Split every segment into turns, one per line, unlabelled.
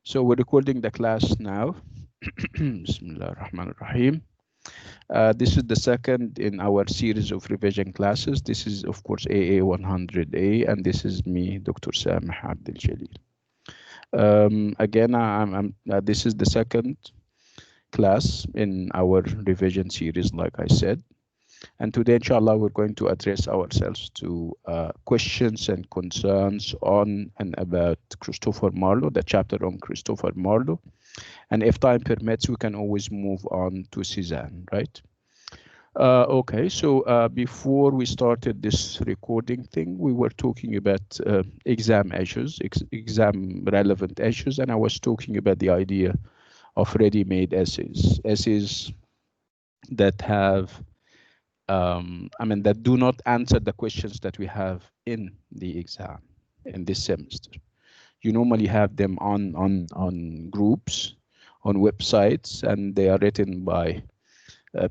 So we're recording the class now. Bismillah ar-Rahman ar-Rahim. This is the second in our series of revision classes. This is, of course, AA100A, and this is me, Dr. Samih Abdel Jalil. Again, this is the second class in our revision series, like I said. And today, inshallah, we're going to address ourselves to questions and concerns on and about Christopher Marlowe, the chapter on Christopher Marlowe. And if time permits, we can always move on to Cézanne, right? Okay, so before we started this recording thing, we were talking about exam issues, exam relevant issues, and I was talking about the idea of ready-made essays that have that do not answer the questions that we have in the exam in this semester. You normally have them on groups, on websites, and they are written by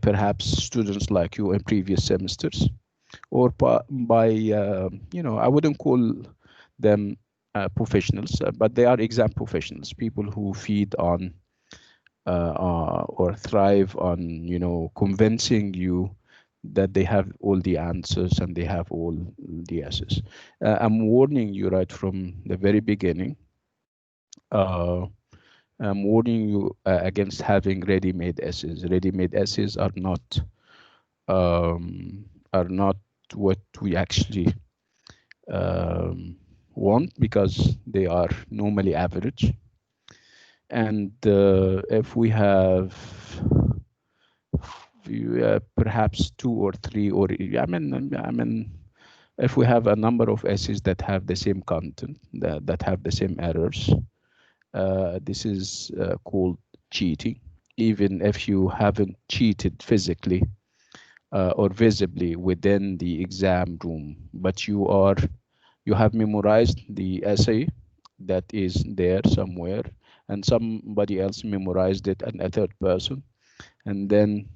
perhaps students like you in previous semesters, or by I wouldn't call them professionals, but they are exam professionals, people who feed on or thrive on convincing you that they have all the answers and they have all the answers. I'm warning you right from the very beginning. I'm warning you against having ready-made essays. Ready-made essays are not what we actually want, because they are normally average. And if we have perhaps two or three, or if we have a number of essays that have the same content, that have the same errors, this is called cheating, even if you haven't cheated physically or visibly within the exam room, but you have memorized the essay that is there somewhere, and somebody else memorized it, and a third person, and then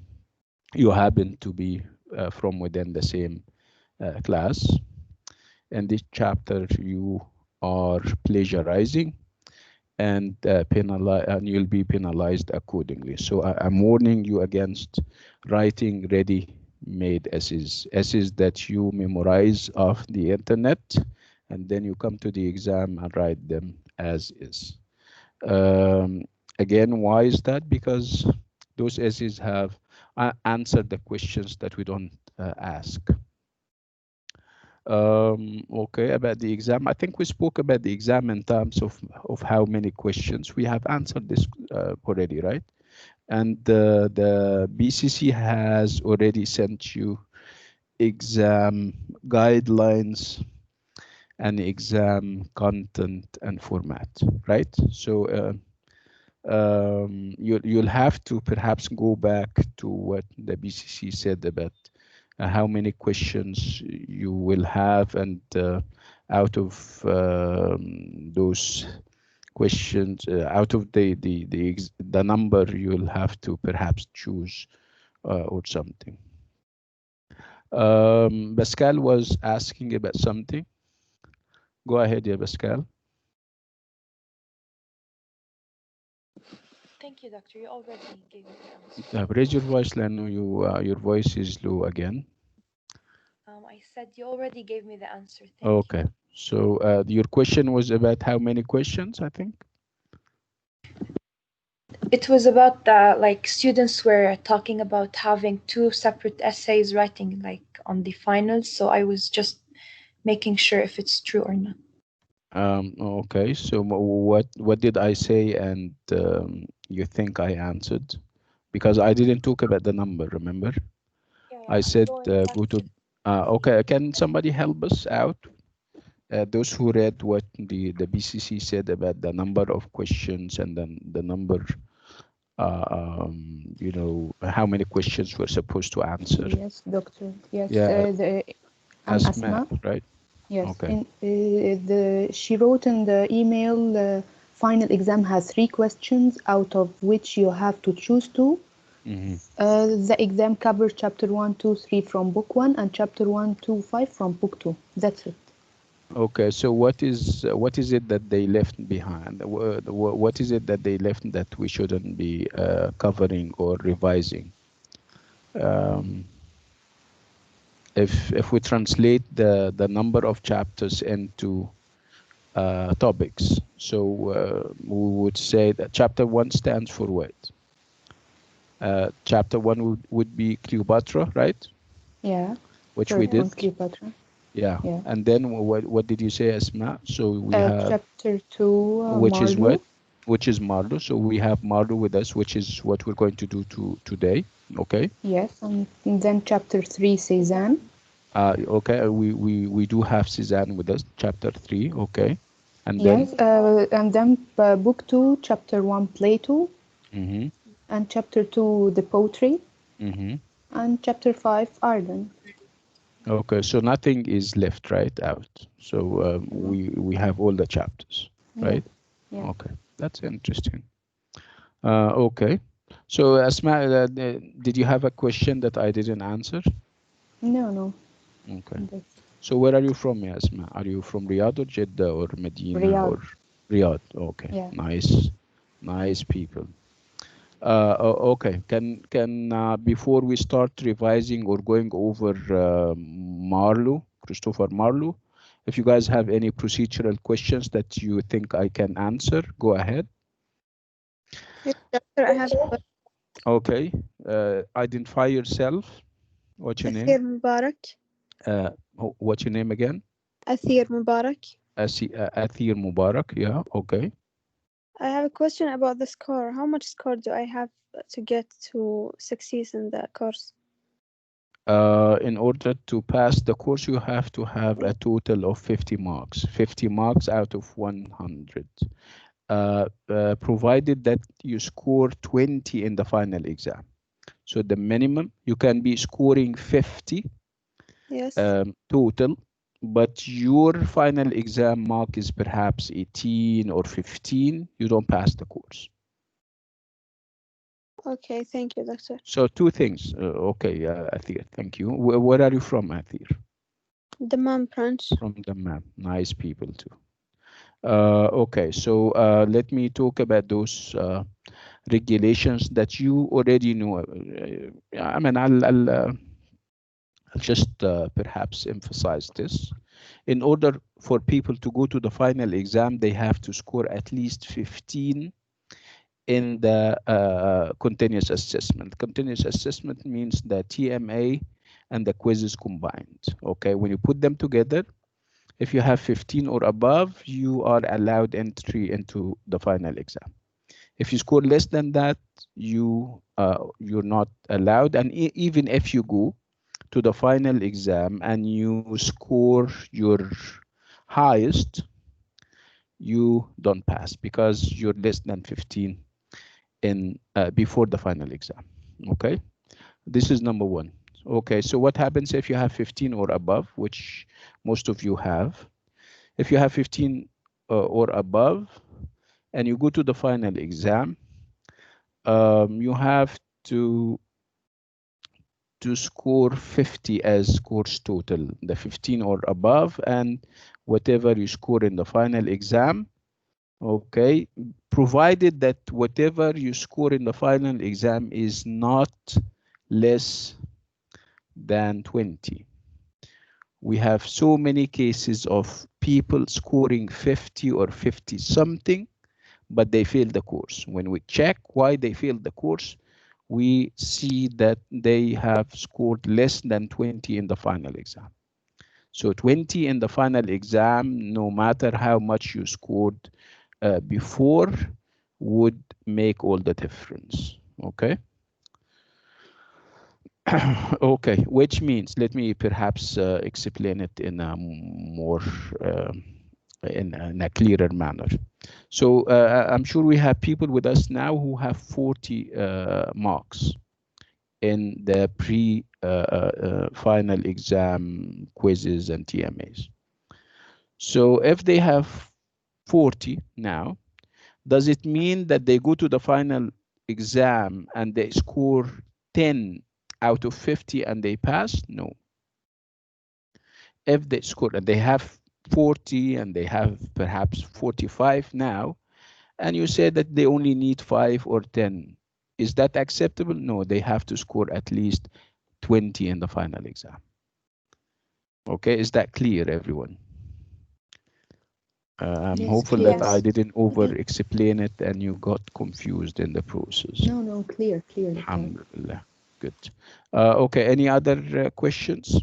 you happen to be from within the same class. In this chapter, you are plagiarizing, and you'll be penalized accordingly. So I'm warning you against writing ready-made essays that you memorize off the internet, and then you come to the exam and write them as is. Again, why is that? Because those essays have answered the questions that we don't ask. Okay, about the exam, I think we spoke about the exam in terms of how many questions. We have answered this already, right? And the BCC has already sent you exam guidelines and exam content and format, right? So you'll have to perhaps go back to what the BCC said about how many questions you will have, and out of those questions, out of the number, you'll have to perhaps choose or something. Pascal was asking about something. Go ahead, yeah, Pascal.
Thank you, doctor. You already gave me the answer.
Raise your voice, Lano. Your voice is low again.
I said you already gave me the answer. Thank
Okay. So your question was about how many questions, I think?
It was about students were talking about having two separate essays writing on the finals. So I was just making sure if it's true or not.
Okay. So what did I say, and you think I answered? Because I didn't talk about the number, remember?
Yeah,
I
I'm
said
going back
go to. Okay. Can somebody help us out? Those who read what the BCC said about the number of questions, and then the number, how many questions we're supposed to answer.
Yes, doctor. Yes,
Yeah,
I'm
Asma,
Asma.
right?
Yes,
Okay.
she wrote in the email, final exam has 3 questions, out of which you have to choose 2. The exam covers chapter 1, 2, 3 from book 1 and chapter 1, 2, 5 from book 2. That's it.
Okay, so what is it that they left behind? What is it that they left that we shouldn't be covering or revising? Um, if we translate the number of chapters into topics, so we would say that chapter 1 stands for what? Chapter 1 would be Cleopatra, right?
Yeah.
Which we
First
did.
one, Cleopatra.
Yeah.
Yeah.
And then what did you say, Asma? So we have
Chapter 2,
which is what?
Marlowe.
Which is Marlowe. So we have Marlowe with us, which is what we're going to do today. Okay.
Yes, and then chapter 3, Cézanne.
Okay. We do have Cézanne with us, chapter 3. Okay. And then.
Yes, and then book 2, chapter 1, Plato,
Mm-hmm.
and chapter 2, the poetry,
Mm-hmm.
and chapter 5, Ireland.
Okay. So nothing is left right out. So we have all the chapters,
Yeah,
right?
yeah.
Okay. That's interesting. Okay. So Asma, did you have a question that I didn't answer?
No, no.
Okay.
That's
So where are you from, Asma? Are you from Riyadh or Jeddah or Medina
Riyadh.
or Riyadh? Okay.
Yeah.
Nice. Nice people. Okay. Can before we start revising or going over Marlowe, Christopher Marlowe, if you guys have any procedural questions that you think I can answer, go ahead.
Yes, doctor, I have a question.
Okay. Identify yourself. What's your name?
Athir Mubarak.
What's your name again?
Athir Mubarak.
Athir Mubarak. Yeah. Okay.
I have a question about the score. How much score do I have to get to succeed in the course?
In order to pass the course, you have to have a total of 50 marks. 50 marks out of 100. Provided that you score 20 in the final exam. So the minimum, you can be scoring 50
Yes.
total, but your final exam mark is perhaps 18 or 15, you don't pass the course.
Okay, thank you, doctor.
So two things. Okay, Athir, thank you. Where are you from, Athir?
The mom branch.
From the map. Nice people too. Okay, so let me talk about those regulations that you already know. I mean, I'll just perhaps emphasize this. In order for people to go to the final exam, they have to score at least 15 in the continuous assessment. Continuous assessment means the TMA and the quizzes combined. Okay, when you put them together, if you have 15 or above, you are allowed entry into the final exam. If you score less than that, you're not allowed. And even if you go to the final exam and you score your highest, you don't pass because you're less than 15 in before the final exam. Okay, this is number one. Okay, so what happens if you have 15 or above, which most of you have? If you have 15 or above and you go to the final exam, you have to score 50 as course total, the 15 or above, and whatever you score in the final exam. Okay, provided that whatever you score in the final exam is not less than 20. We have so many cases of people scoring 50 or 50 something, but they failed the course. When we check why they failed the course, we see that they have scored less than 20 in the final exam. So 20 in the final exam, no matter how much you scored before, would make all the difference. Okay. Okay, which means, let me perhaps explain it in a more in a clearer manner. So I'm sure we have people with us now who have 40 marks in the final exam quizzes and TMAs. So if they have 40 now, does it mean that they go to the final exam and they score 10 out of 50 and they pass? No. If they score and they have 40 and they have perhaps 45 now, and you say that they only need 5 or 10. Is that acceptable? No, they have to score at least 20 in the final exam. Okay, is that clear, everyone? I'm
Yes,
hopeful
clear.
that I
Yes.
didn't over explain it and you got confused in the process.
No, clear, Doctor.
Alhamdulillah. Good. Okay, any other questions?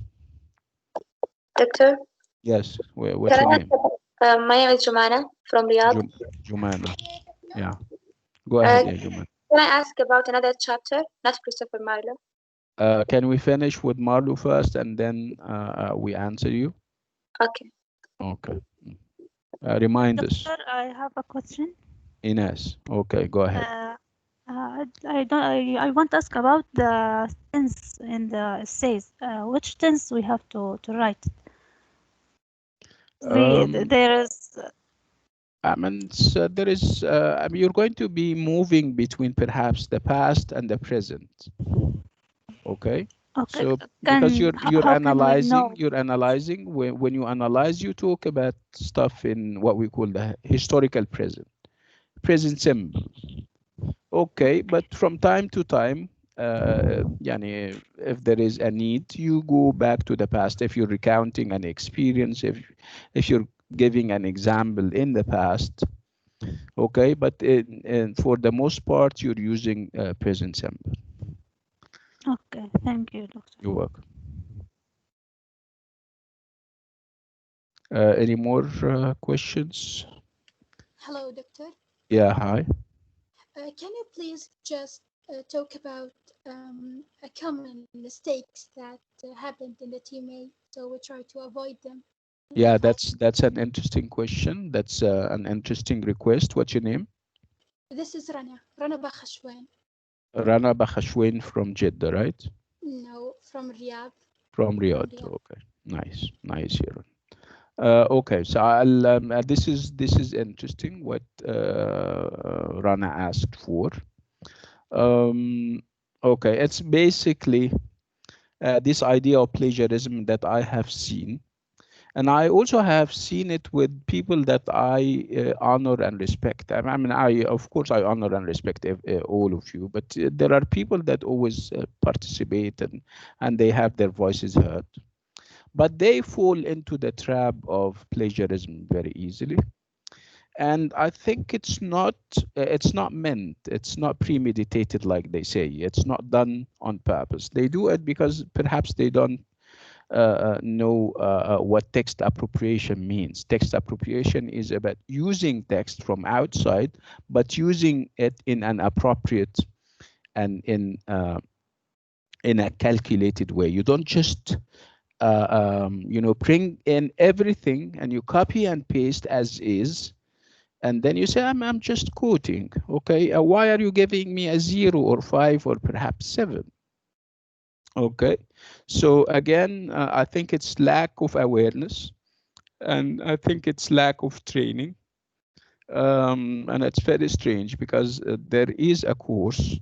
Doctor,
Yes, what's
can
your
I
name?
my name is Jumana from Riyadh.
Jumana. Yeah, go ahead, yeah, Jumana.
Can I ask about another chapter, not Christopher Marlowe?
Can we finish with Marlowe first and then we answer you?
Okay.
Okay. Remind us.
Doctor, I have a question.
Ines. Okay, go ahead.
I want to ask about the tense in the essays. Which tense we have to write? There is.
I mean, so there is. I mean, you're going to be moving between perhaps the past and the present. Okay.
Okay.
So because you're
how can we know?
you're analyzing. When you analyze, you talk about stuff in what we call the historical present simple. Okay, but from time to time, yani, if there is a need, you go back to the past. If you're recounting an experience, if you're giving an example in the past, okay, but for the most part, you're using present simple.
Okay, thank you, Doctor.
You're welcome. Any more questions?
Hello, Doctor.
Yeah, hi.
Can you please just talk about common mistakes that happened in the TMA, so we try to avoid them?
Yeah, that's an interesting question. That's an interesting request. What's your name?
This is Rana Bakhashwan.
Rana Bakhashwan from Jeddah, right?
No, from Riyadh.
From Riyadh. Okay, nice here. Okay, so this is interesting what Rana asked for. Okay, it's basically this idea of plagiarism that I have seen, and I also have seen it with people that I honor and respect. I mean, of course I honor and respect all of you, but there are people that always participate and they have their voices heard. But they fall into the trap of plagiarism very easily. And I think it's not meant, it's not premeditated like they say. It's not done on purpose. They do it because perhaps they don't know what text appropriation means. Text appropriation is about using text from outside, but using it in an appropriate and in a calculated way. You don't just bring in everything and you copy and paste as is, and then you say, I'm just quoting. Okay, why are you giving me a 0 or 5 or perhaps 7? Okay, so again, I think it's lack of awareness, and I think it's lack of training, and it's very strange because there is a course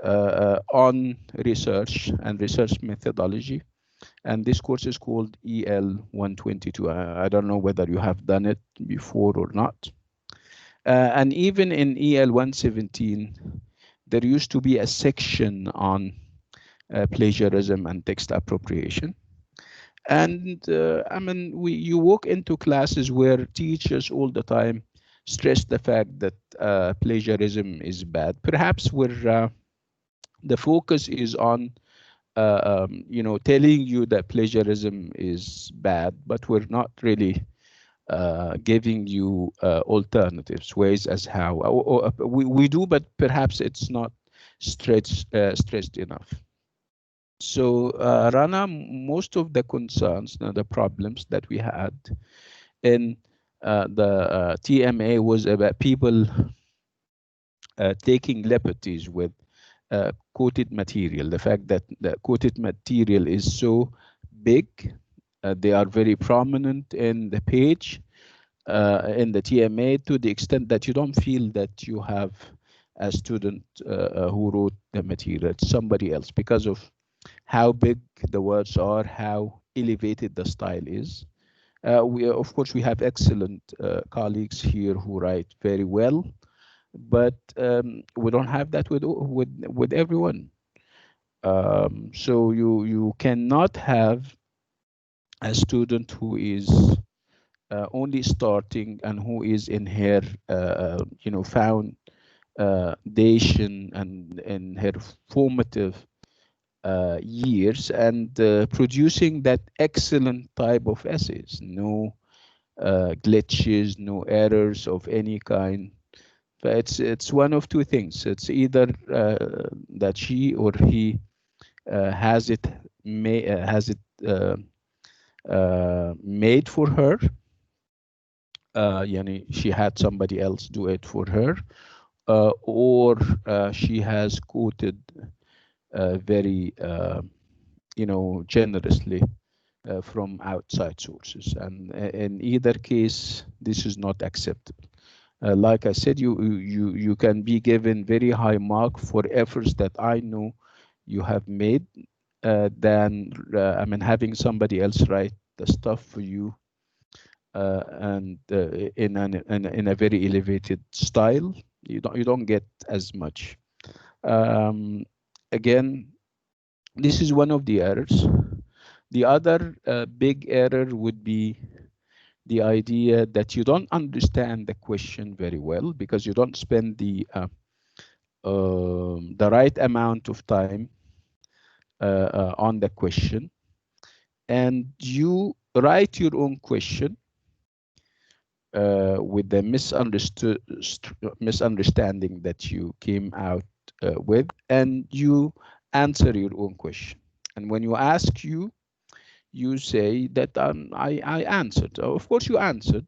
on research and research methodology. And this course is called EL122. I don't know whether you have done it before or not. And even in EL117, there used to be a section on plagiarism and text appropriation. And I mean, you walk into classes where teachers all the time stress the fact that plagiarism is bad. Perhaps where the focus is on telling you that plagiarism is bad, but we're not really giving you alternatives, ways as how we do, but perhaps it's not stressed enough. So Rana, most of the concerns, the problems that we had in the TMA was about people taking liberties with quoted material. The fact that the quoted material is so big, they are very prominent in the page, in the TMA, to the extent that you don't feel that you have a student who wrote the material. It's somebody else because of how big the words are, how elevated the style is. We of course we have excellent colleagues here who write very well, but we don't have that with everyone. So you cannot have a student who is only starting and who is in her foundation and in her formative years and producing that excellent type of essays. No glitches, no errors of any kind. But it's one of two things. It's either that she or he has it made for her. Yani she had somebody else do it for her, or she has quoted very generously from outside sources, and in either case this is not acceptable. Like I said, you can be given very high mark for efforts that I know you have made than having somebody else write the stuff for you and in a very elevated style. You don't get as much. Again, this is one of the errors. The other big error would be the idea that you don't understand the question very well because you don't spend the right amount of time on the question, and you write your own question with the misunderstanding that you came out with, and you answer your own question. And when you ask you say that I answered. Of course you answered.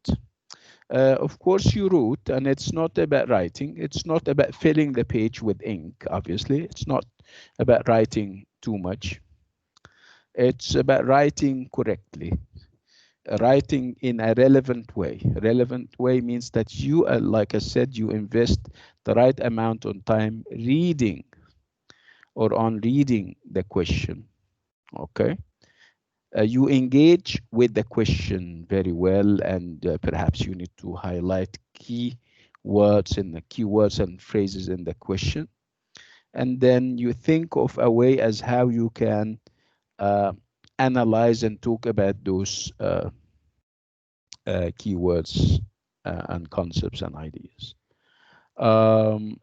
Of course you wrote, and it's not about writing. It's not about filling the page with ink, obviously. It's not about writing too much. It's about writing correctly, writing in a relevant way. Relevant way means that you, like I said, you invest the right amount of time reading or on reading the question, okay? You engage with the question very well, and perhaps you need to highlight key words and the keywords and phrases in the question. And then you think of a way as how you can analyze and talk about those keywords and concepts and ideas.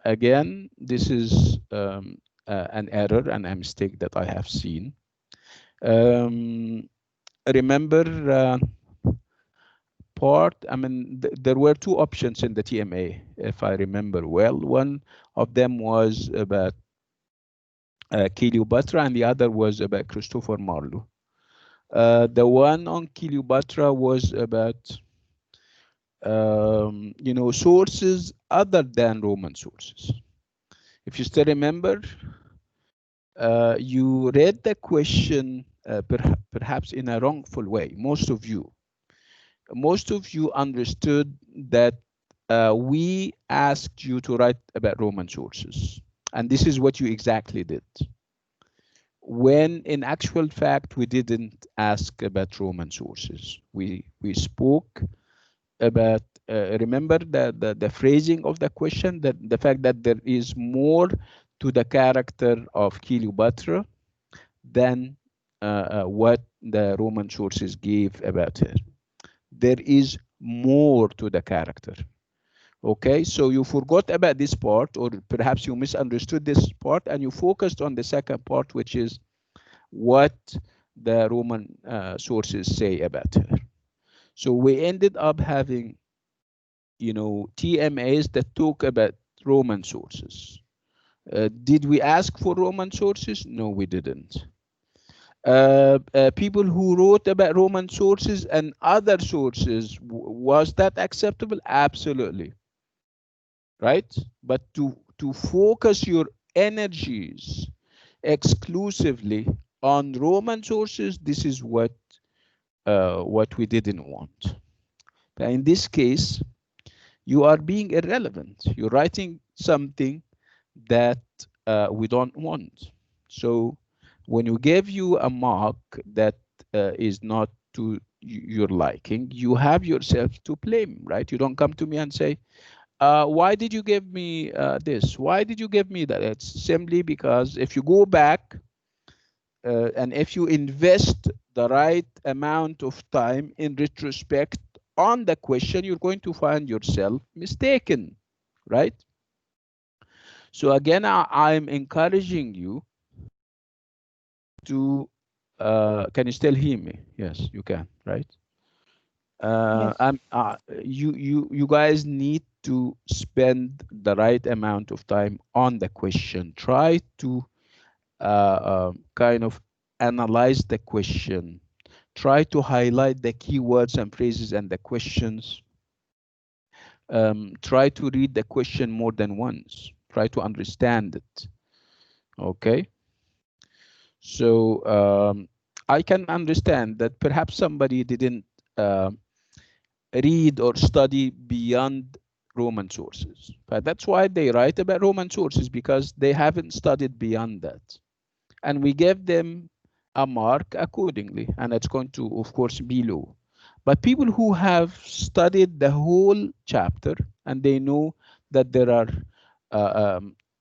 Again, this is an error and a mistake that I have seen. Remember there were two options in the TMA, if I remember well. One of them was about Cleopatra, and the other was about Christopher Marlowe. The one on Cleopatra was about sources other than Roman sources. If you still remember, you read the question perhaps in a wrongful way. Most of you understood that we asked you to write about Roman sources, and this is what you exactly did. When in actual fact, we didn't ask about Roman sources. We spoke about, remember the phrasing of the question, that the fact that there is more to the character of Cleopatra than what the Roman sources gave about her. There is more to the character. Okay, so you forgot about this part, or perhaps you misunderstood this part, and you focused on the second part, which is what the Roman sources say about her. So we ended up having, TMAs that talk about Roman sources. Did we ask for Roman sources? No, we didn't. People who wrote about Roman sources and other sources, was that acceptable? Absolutely. Right? But to focus your energies exclusively on Roman sources, this is what we didn't want. But in this case, you are being irrelevant. You're writing something that we don't want. So when you give you a mark that is not to you're liking, you have yourself to blame, right? You don't come to me and say, why did you give me this? Why did you give me that? It's simply because if you go back and if you invest the right amount of time in retrospect on the question, you're going to find yourself mistaken, right? So again, I'm encouraging you to, can you still hear me? Yes, you can, right?
Yes.
You guys need to spend the right amount of time on the question. Try to kind of analyze the question. Try to highlight the keywords and phrases and the questions. Try to read the question more than once. Try to understand it. Okay. So I can understand that perhaps somebody didn't read or study beyond Roman sources. But that's why they write about Roman sources, because they haven't studied beyond that. And we give them a mark accordingly, and it's going to, of course, be low. But people who have studied the whole chapter and they know that there are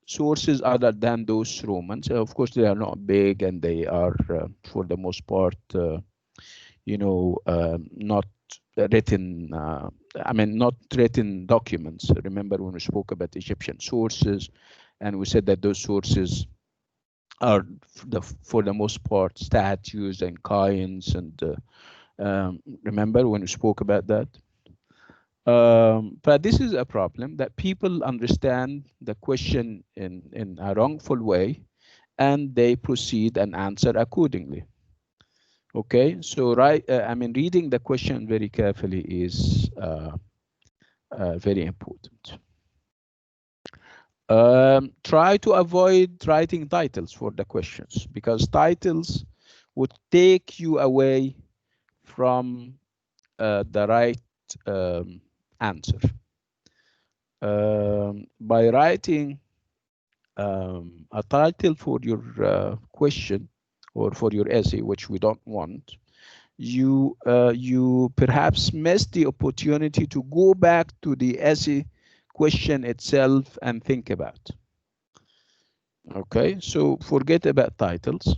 sources other than those Romans, of course, they are not big and they are, for the most part, not written, not written documents. Remember when we spoke about Egyptian sources, and we said that those sources are, for the most part, statues and coins. And remember when we spoke about that? But this is a problem, that people understand the question in a wrongful way, and they proceed and answer accordingly. Okay, so reading the question very carefully is very important. Try to avoid writing titles for the questions, because titles would take you away from the right answer. By writing a title for your question or for your essay, which we don't want, you perhaps miss the opportunity to go back to the essay question itself and think about. Okay, so forget about titles,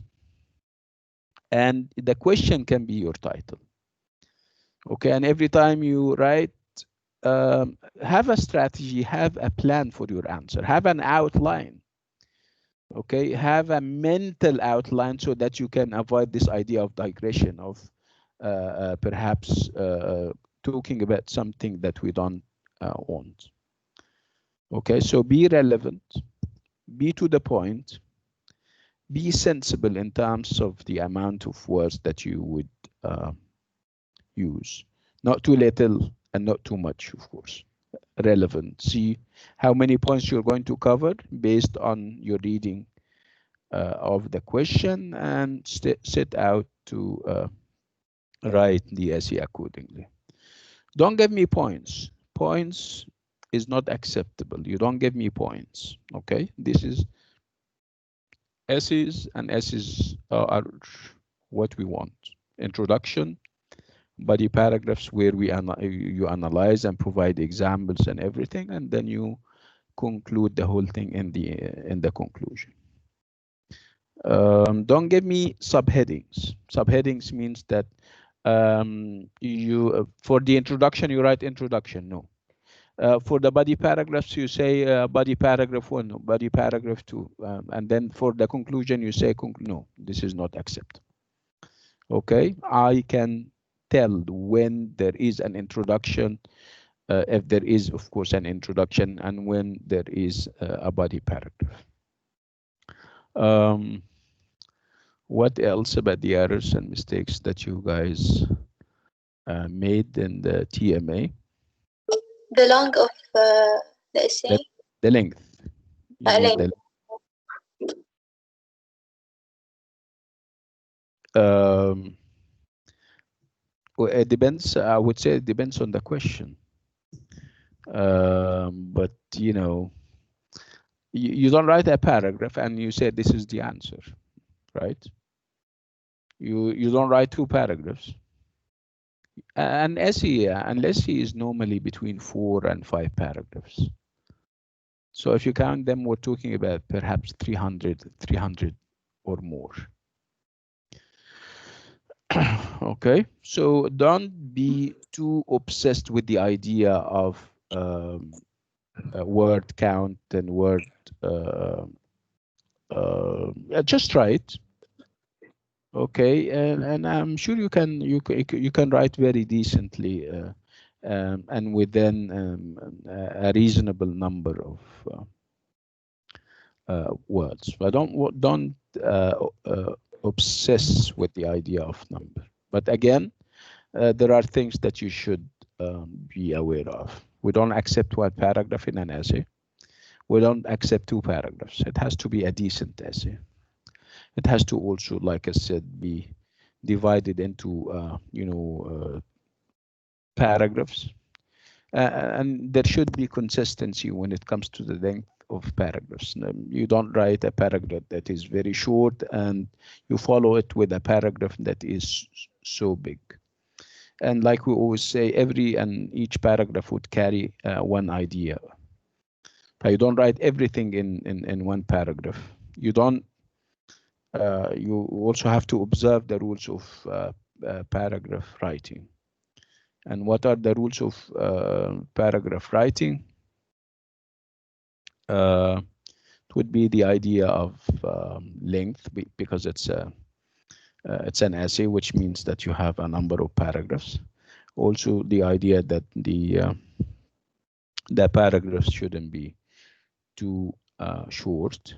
and the question can be your title. Okay, and every time you write, have a strategy, have a plan for your answer, have an outline. Okay, have a mental outline so that you can avoid this idea of digression, of perhaps talking about something that we don't want. Okay, so be relevant, be to the point, be sensible in terms of the amount of words that you would use. Not too little and not too much, of course. Relevant. See how many points you're going to cover based on your reading of the question, and set out to write the essay accordingly. Don't give me points. Points is not acceptable. You don't give me points. Okay, this is essays, and essays are what we want. Introduction, body paragraphs where you analyze and provide examples and everything, and then you conclude the whole thing in the conclusion. Don't give me subheadings. Subheadings means that you for the introduction you write introduction. No. For the body paragraphs you say body paragraph 1, no, body paragraph 2, and then for the conclusion you say no. This is not acceptable. Okay, I can tell when there is an introduction, if there is, of course, an introduction, and when there is a body paragraph. What else about the errors and mistakes that you guys made in the TMA?
The length of the essay.
The length. You mean
length.
Well, it depends. I would say it depends on the question. But you don't write a paragraph and you say this is the answer, right? You don't write 2 paragraphs. An essay, an essay is normally between 4 and 5 paragraphs. So if you count them, we're talking about perhaps 300 or more. Okay, so don't be too obsessed with the idea of word count and word. Just write. Okay, and I'm sure you can write very decently and within a reasonable number of words. But don't obsess with the idea of number. But again, there are things that you should be aware of. We don't accept one paragraph in an essay. We don't accept 2 paragraphs. It has to be a decent essay. It has to also, like I said, be divided into paragraphs, and there should be consistency when it comes to the length of paragraphs. You don't write a paragraph that is very short and you follow it with a paragraph that is so big. And like we always say, every and each paragraph would carry one idea. You don't write everything in one paragraph. You don't. You also have to observe the rules of paragraph writing. And what are the rules of paragraph writing? It would be the idea of length, because it's an essay, which means that you have a number of paragraphs. Also, the idea that the paragraphs shouldn't be too short.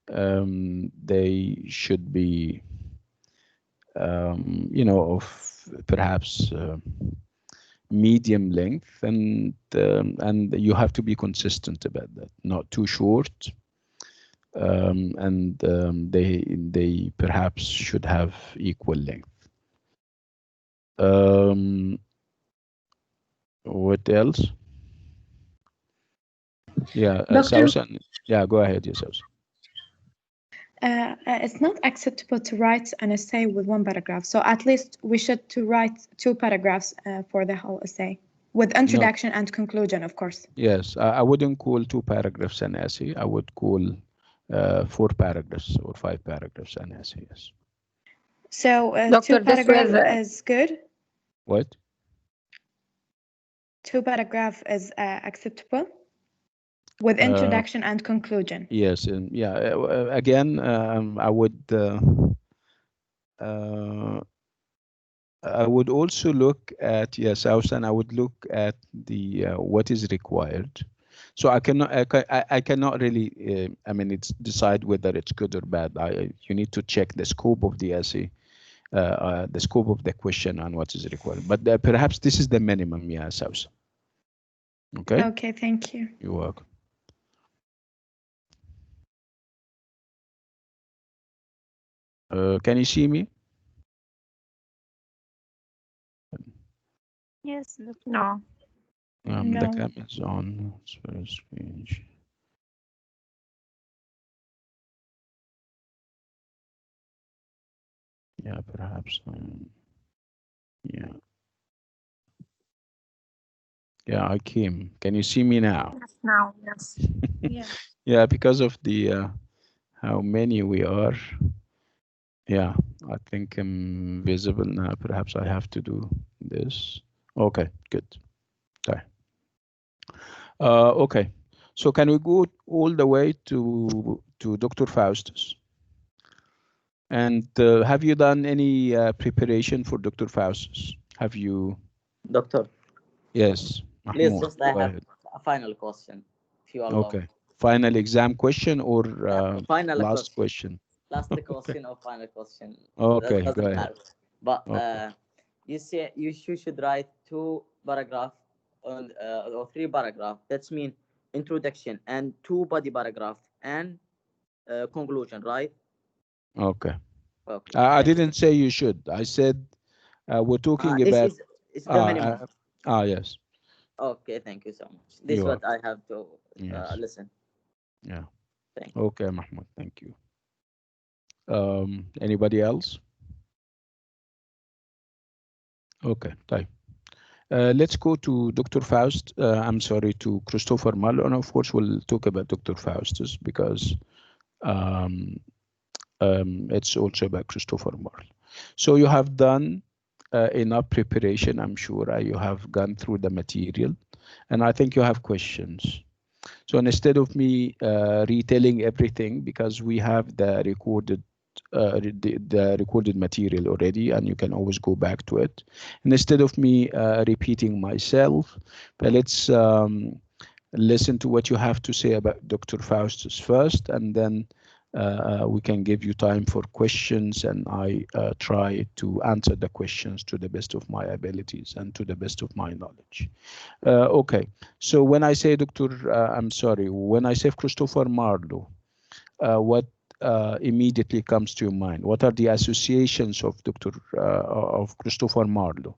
They should be, of perhaps medium length, and you have to be consistent about that. Not too short, and they perhaps should have equal length. What else? Yeah, Sausan. Yeah, go ahead, yourselves.
It's not acceptable to write an essay with one paragraph. So at least we should to write 2 paragraphs for the whole essay, with introduction and conclusion, of course.
Yes, I wouldn't call 2 paragraphs an essay. I would call 4 paragraphs or 5 paragraphs an essay. Yes.
So 2 paragraphs is good.
What?
2 paragraphs is acceptable with introduction and conclusion.
Yes, and yeah. Again, I would also look at, yes, Ausan, I would look at the what is required. So I cannot really, I mean, it's decide whether it's good or bad. You need to check the scope of the essay, the scope of the question, and what is required. But perhaps this is the minimum, yes, Ausan. Okay.
Okay, thank you.
You're welcome. Can you see me?
Yes.
No.
The camera is on. It's very strange. Yeah, perhaps. Yeah. Yeah, I came. Can you see me now?
Yes, now, yes.
Yeah.
Yeah, because of the how many we are. Yeah, I think I'm visible now. Perhaps I have to do this. Okay, good. Okay. Okay. So can we go all the way to Dr. Faustus? And have you done any preparation for Dr. Faustus? Have you?
Doctor?
Yes.
Please,
Mahmoud,
just I have a final question, if you allow.
Okay. Final exam question or
final
last question?
Last question or final question.
Okay,
that
go
doesn't
ahead.
matter. But
Okay.
you say you should write 2 paragraphs on or 3 paragraphs. That's mean introduction and 2 body paragraph and conclusion, right?
Okay.
Okay.
I didn't say you should. I said we're talking about.
It's the minimum.
Yes.
Okay, thank you so much. This is what I have to listen.
Yeah.
Thank you.
Okay, Mahmoud. Thank you. Anybody else? Okay, طيب. Let's go to Dr. Faust. I'm sorry, to Christopher Marlowe, and of course we'll talk about Dr. Faustus because it's also about Christopher Marlowe. So you have done enough preparation, I'm sure. You have gone through the material, and I think you have questions. So instead of me retelling everything, because we have the recorded material already, and you can always go back to it. And instead of me repeating myself, but let's listen to what you have to say about Dr. Faustus first, and then we can give you time for questions, and I try to answer the questions to the best of my abilities and to the best of my knowledge. Okay, so when I say I'm sorry, when I say Christopher Marlowe, what immediately comes to your mind? What are the associations of of Christopher Marlowe?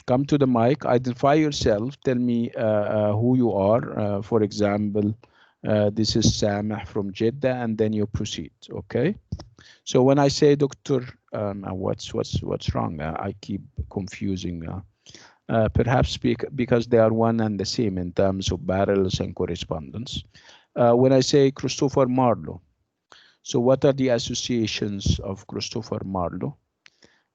Come to the mic, identify yourself, tell me who you are. For example, this is Samah from Jeddah, and then you proceed. Okay. So when I say Dr. What's wrong? I keep confusing. Perhaps because they are one and the same in terms of barrels and correspondence. When I say Christopher Marlowe, so what are the associations of Christopher Marlowe?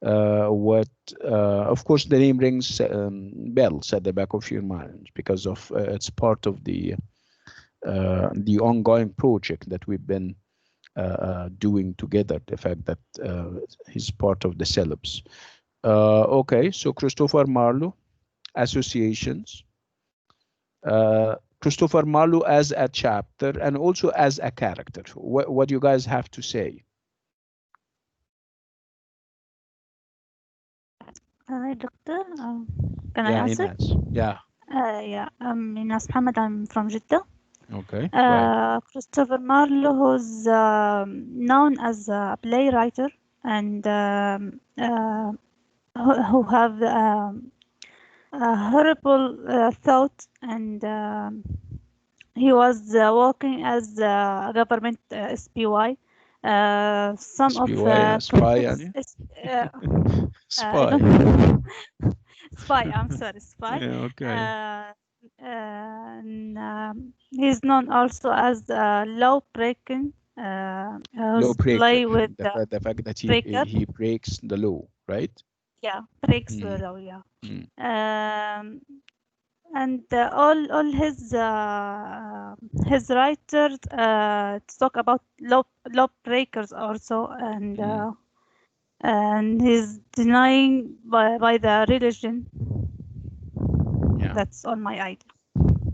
Of course, the name rings bells at the back of your mind because of it's part of the ongoing project that we've been doing together. The fact that he's part of the celebs. Okay, so Christopher Marlowe, associations. Christopher Marlowe as a chapter and also as a character. What do you guys have to say?
Hi, Doctor. Can I answer?
Ines. Yeah.
Yeah, I'm Ines Mohammed. I'm from Jeddah.
Okay. Right.
Christopher Marlowe, who's known as a playwright and who have a horrible thought, and he was working as a government SPY. Some
SPY,
of
spy,
critics,
spy.
Spy. I'm sorry, spy.
Yeah, okay.
And he's known also as law breaking.
Law breaker.
Play with
the fact that
breaker.
he breaks the law, right?
Yeah, breaks the law. Yeah. And all his writers talk about law breakers also, and he's denying by the religion.
Yeah.
That's all my idea.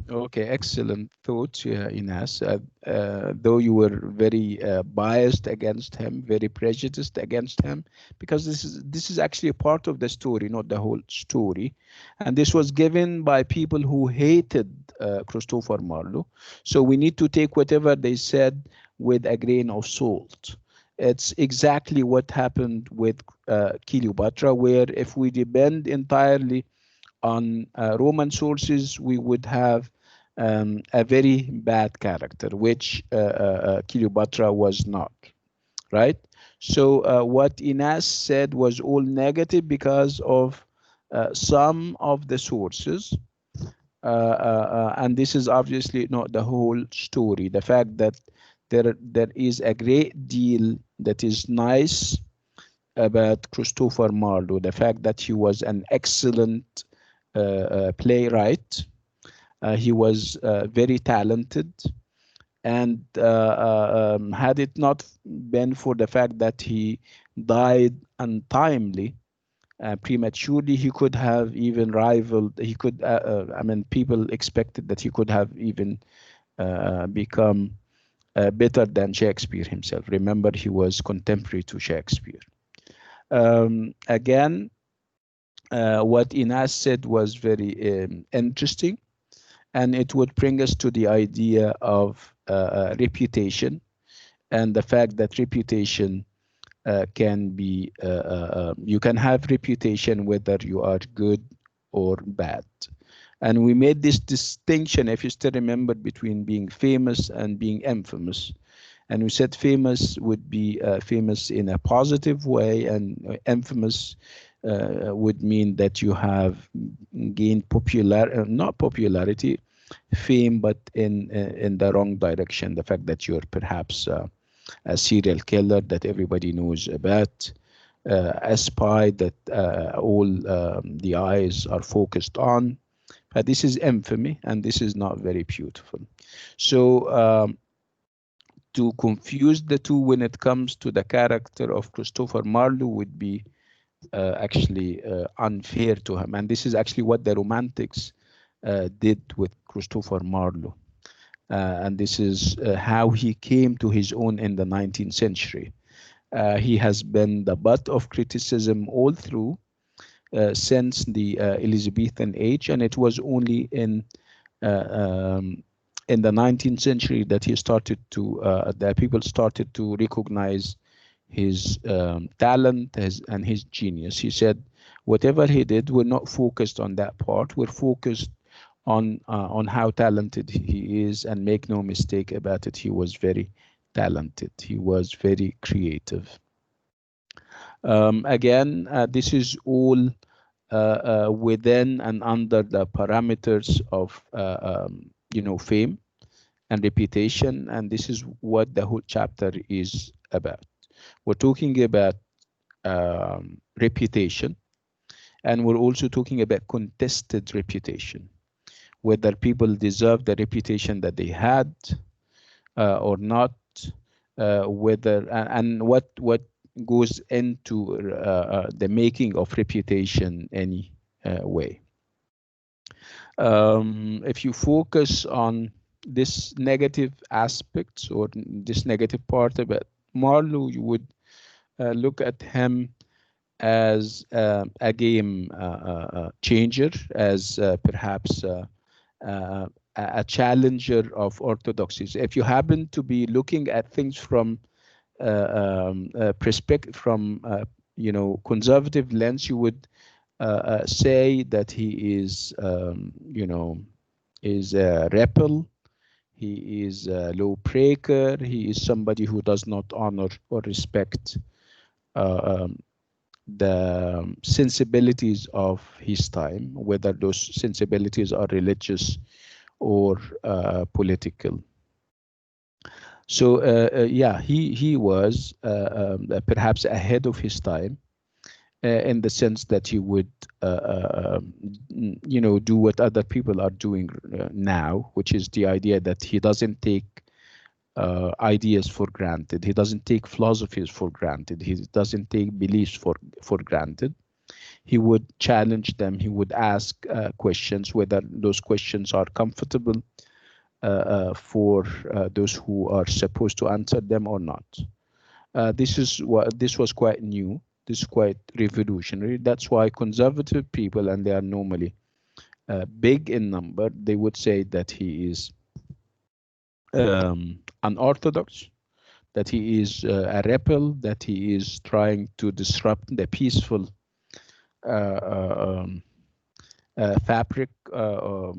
Okay, excellent thoughts, Ines. Though you were very biased against him, very prejudiced against him, because this is actually a part of the story, not the whole story. And this was given by people who hated Christopher Marlowe. So we need to take whatever they said with a grain of salt. It's exactly what happened with Cleopatra, where if we depend entirely on Roman sources, we would have a very bad character, which Cleopatra was not, right? So what Ines said was all negative because of some of the sources, and this is obviously not the whole story. The fact that there is a great deal that is nice about Christopher Marlowe, the fact that he was an excellent playwright. He was very talented, and had it not been for the fact that he died untimely, prematurely, he could have even rivaled. He could, I mean, people expected that he could have even become better than Shakespeare himself. Remember, he was contemporary to Shakespeare. Again, what Ines said was very interesting, and it would bring us to the idea of reputation, and the fact that reputation can be, you can have reputation whether you are good or bad. And we made this distinction, if you still remember, between being famous and being infamous. And we said famous would be famous in a positive way, and infamous would mean that you have gained not popularity, fame, but in the wrong direction. The fact that you're perhaps a serial killer that everybody knows about, a spy that all the eyes are focused on. This is infamy, and this is not very beautiful. So to confuse the two when it comes to the character of Christopher Marlowe would be actually unfair to him. And this is actually what the Romantics did with Christopher Marlowe. And this is how he came to his own in the 19th century. He has been the butt of criticism all through since the Elizabethan age, and it was only in the 19th century that he started to that people started to recognize his talent and his genius. He said, whatever he did, we're not focused on that part. We're focused on how talented he is, and make no mistake about it, he was very talented. He was very creative. Again, this is all within and under the parameters of fame and reputation, and this is what the whole chapter is about. We're talking about reputation, and we're also talking about contested reputation, whether people deserve the reputation that they had or not, whether and what goes into the making of reputation any way. If you focus on this negative aspects or this negative part about Marlowe, you would look at him as a game changer, as perhaps a challenger of orthodoxies. If you happen to be looking at things from perspective, from conservative lens, you would say that he is is a rebel. He is a lawbreaker. He is somebody who does not honor or respect the sensibilities of his time, whether those sensibilities are religious or political. So yeah, he was perhaps ahead of his time in the sense that he would do what other people are doing now, which is the idea that he doesn't take ideas for granted. He doesn't take philosophies for granted. He doesn't take beliefs for granted. He would challenge them. He would ask questions, whether those questions are comfortable for those who are supposed to answer them or not. This was quite new. This is quite revolutionary. That's why conservative people, and they are normally big in number, they would say that he is unorthodox, that he is a rebel, that he is trying to disrupt the peaceful fabric of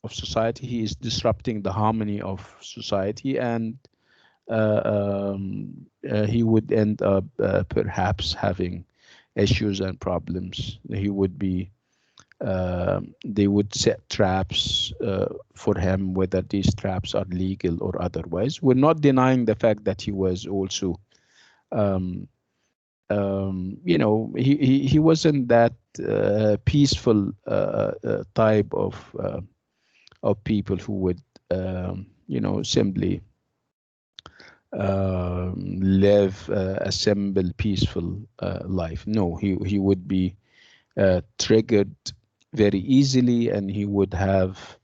society. He is disrupting the harmony of society, and he would end up perhaps having issues and problems. He would be they would set traps for him, whether these traps are legal or otherwise. We're not denying the fact that he was also he wasn't that peaceful type of people who would simply live a simple, peaceful life. No, he would be triggered very easily, and he would have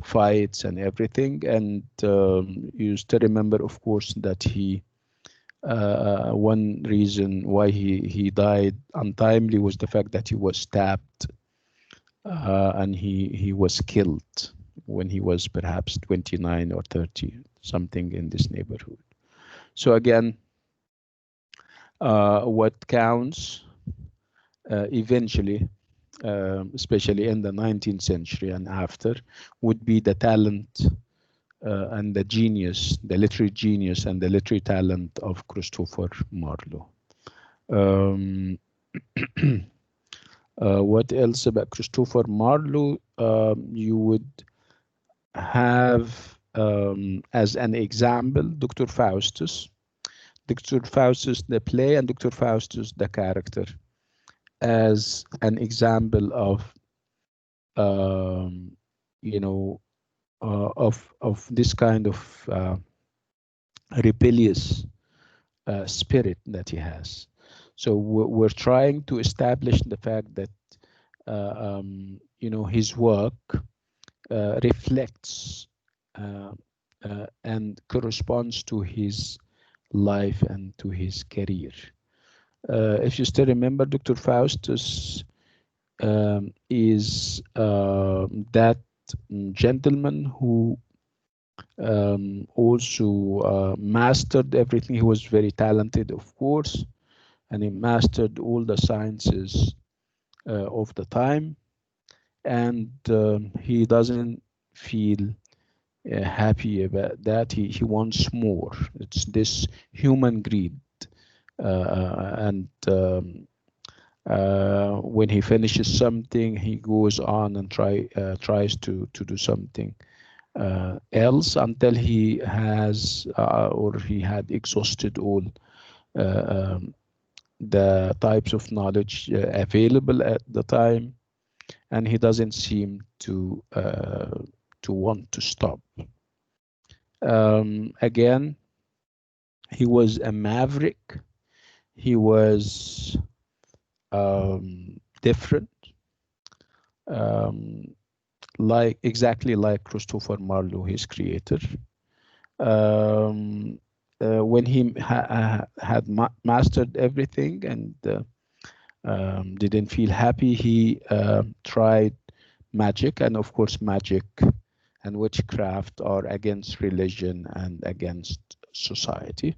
fights and everything. And you used to remember, of course, that he one reason why he died untimely was the fact that he was stabbed and he was killed when he was perhaps 29 or 30, something in this neighborhood. So again, what counts eventually, especially in the 19th century and after, would be the talent and the genius, the literary genius and the literary talent of Christopher Marlowe. What else about Christopher Marlowe? You would have as an example Dr. Faustus. Dr. Faustus the play and Dr. Faustus the character as an example of you know of this kind of rebellious spirit that he has. So we're trying to establish the fact that you know, his work reflects and corresponds to his life and to his career. If you still remember, Dr. Faustus is that gentleman who also mastered everything. He was very talented, of course, and he mastered all the sciences of the time, and he doesn't feel happy about that. He wants more. It's this human greed, and when he finishes something, he goes on and tries to do something else until he has or he had exhausted all the types of knowledge available at the time, and he doesn't seem to want to stop. Again, he was a maverick. He was different, like exactly like Christopher Marlowe, his creator. When he had mastered everything and didn't feel happy, he tried magic, and of course magic and witchcraft are against religion and against society.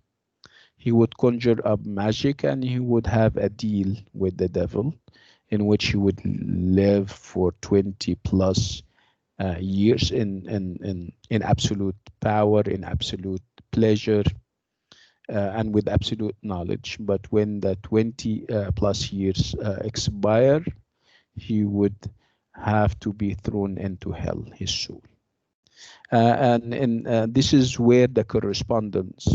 He would conjure up magic and he would have a deal with the devil in which he would live for 20 plus years in absolute power, in absolute pleasure, and with absolute knowledge. But when the 20 plus years expire, he would have to be thrown into hell, his soul. And this is where the correspondence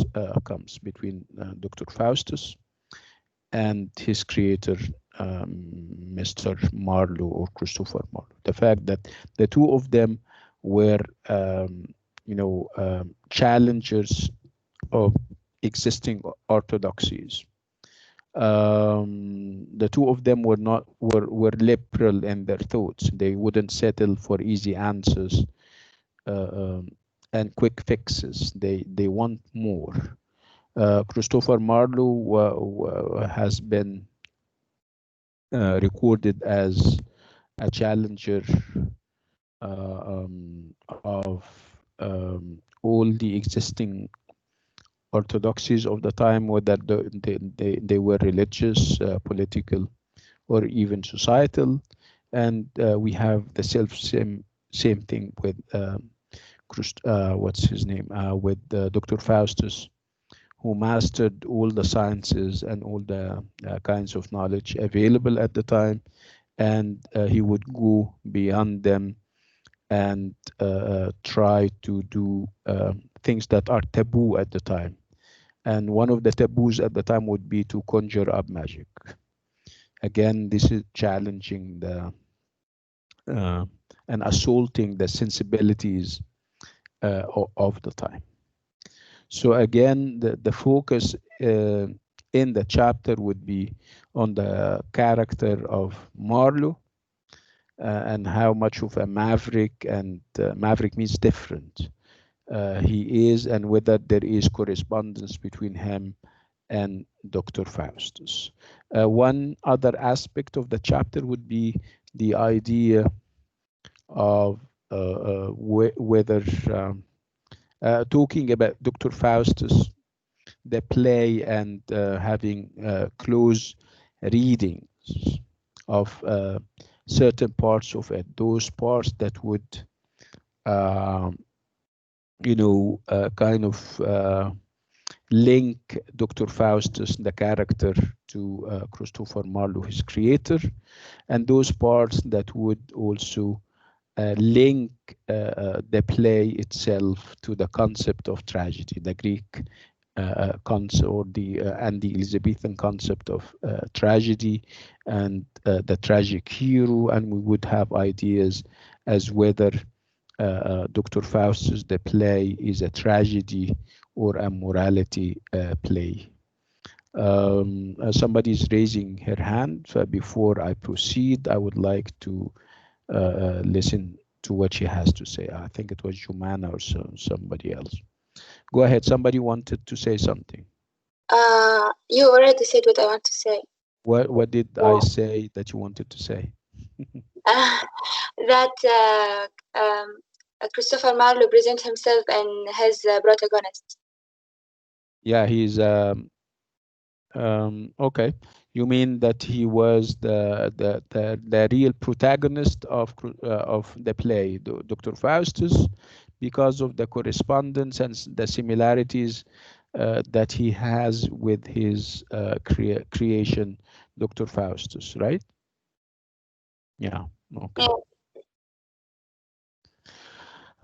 comes between Dr. Faustus and his creator, Mr. Marlowe or Christopher Marlowe. The fact that the two of them were, you know, challengers of existing orthodoxies. The two of them were liberal in their thoughts. They wouldn't settle for easy answers and quick fixes. They want more. Christopher Marlowe has been recorded as a challenger of all the existing orthodoxies of the time, whether they were religious, political, or even societal. And we have the same thing with what's his name, with Dr. Faustus, who mastered all the sciences and all the kinds of knowledge available at the time, and he would go beyond them and try to do things that are taboo at the time. And one of the taboos at the time would be to conjure up magic. Again, this is challenging the and assaulting the sensibilities of the time. So again, the focus in the chapter would be on the character of Marlowe and how much of a maverick, and maverick means different, he is, and whether there is correspondence between him and Dr. Faustus. One other aspect of the chapter would be the idea of whether talking about Dr. Faustus, the play, and having close readings of certain parts of it, those parts that would you know, kind of link Dr. Faustus, the character, to Christopher Marlowe, his creator, and those parts that would also link the play itself to the concept of tragedy, the Greek concept, or the and the Elizabethan concept of tragedy and the tragic hero, and we would have ideas as whether Dr. Faustus, the play, is a tragedy or a morality play. Somebody is raising her hand. So before I proceed, I would like to listen to what she has to say. I think it was Jumana or somebody else. Go ahead. Somebody wanted to say something.
You already said what I want to say.
What did I say that you wanted to say?
That Christopher Marlowe presents himself and his protagonist.
Yeah, he's okay. You mean that he was the real protagonist of the play, Dr. Faustus, because of the correspondence and the similarities that he has with his creation, Dr. Faustus, right? Yeah. Okay.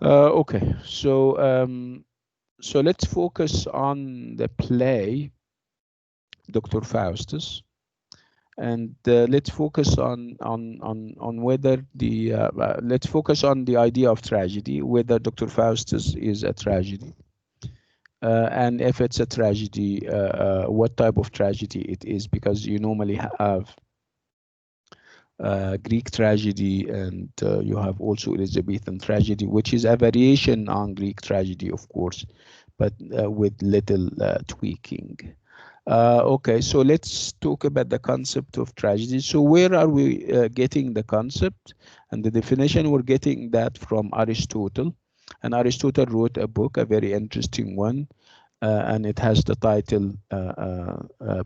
Okay. So let's focus on the play, Dr. Faustus, and let's focus on whether the let's focus on the idea of tragedy, whether Dr. Faustus is a tragedy, and if it's a tragedy, what type of tragedy it is, because you normally have Greek tragedy, and you have also Elizabethan tragedy, which is a variation on Greek tragedy, of course, but with little tweaking. Okay, so let's talk about the concept of tragedy. So where are we getting the concept and the definition? We're getting that from Aristotle, and Aristotle wrote a book, a very interesting one, and it has the title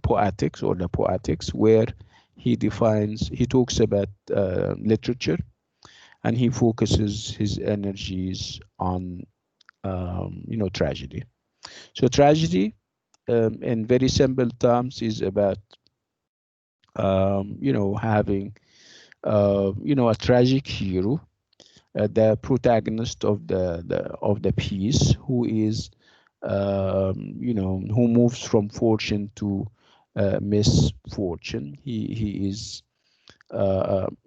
Poetics, or the Poetics, where he talks about literature, and he focuses his energies on tragedy. So tragedy, in very simple terms, is about having a tragic hero, the protagonist of the piece, who is who moves from fortune to misfortune. He is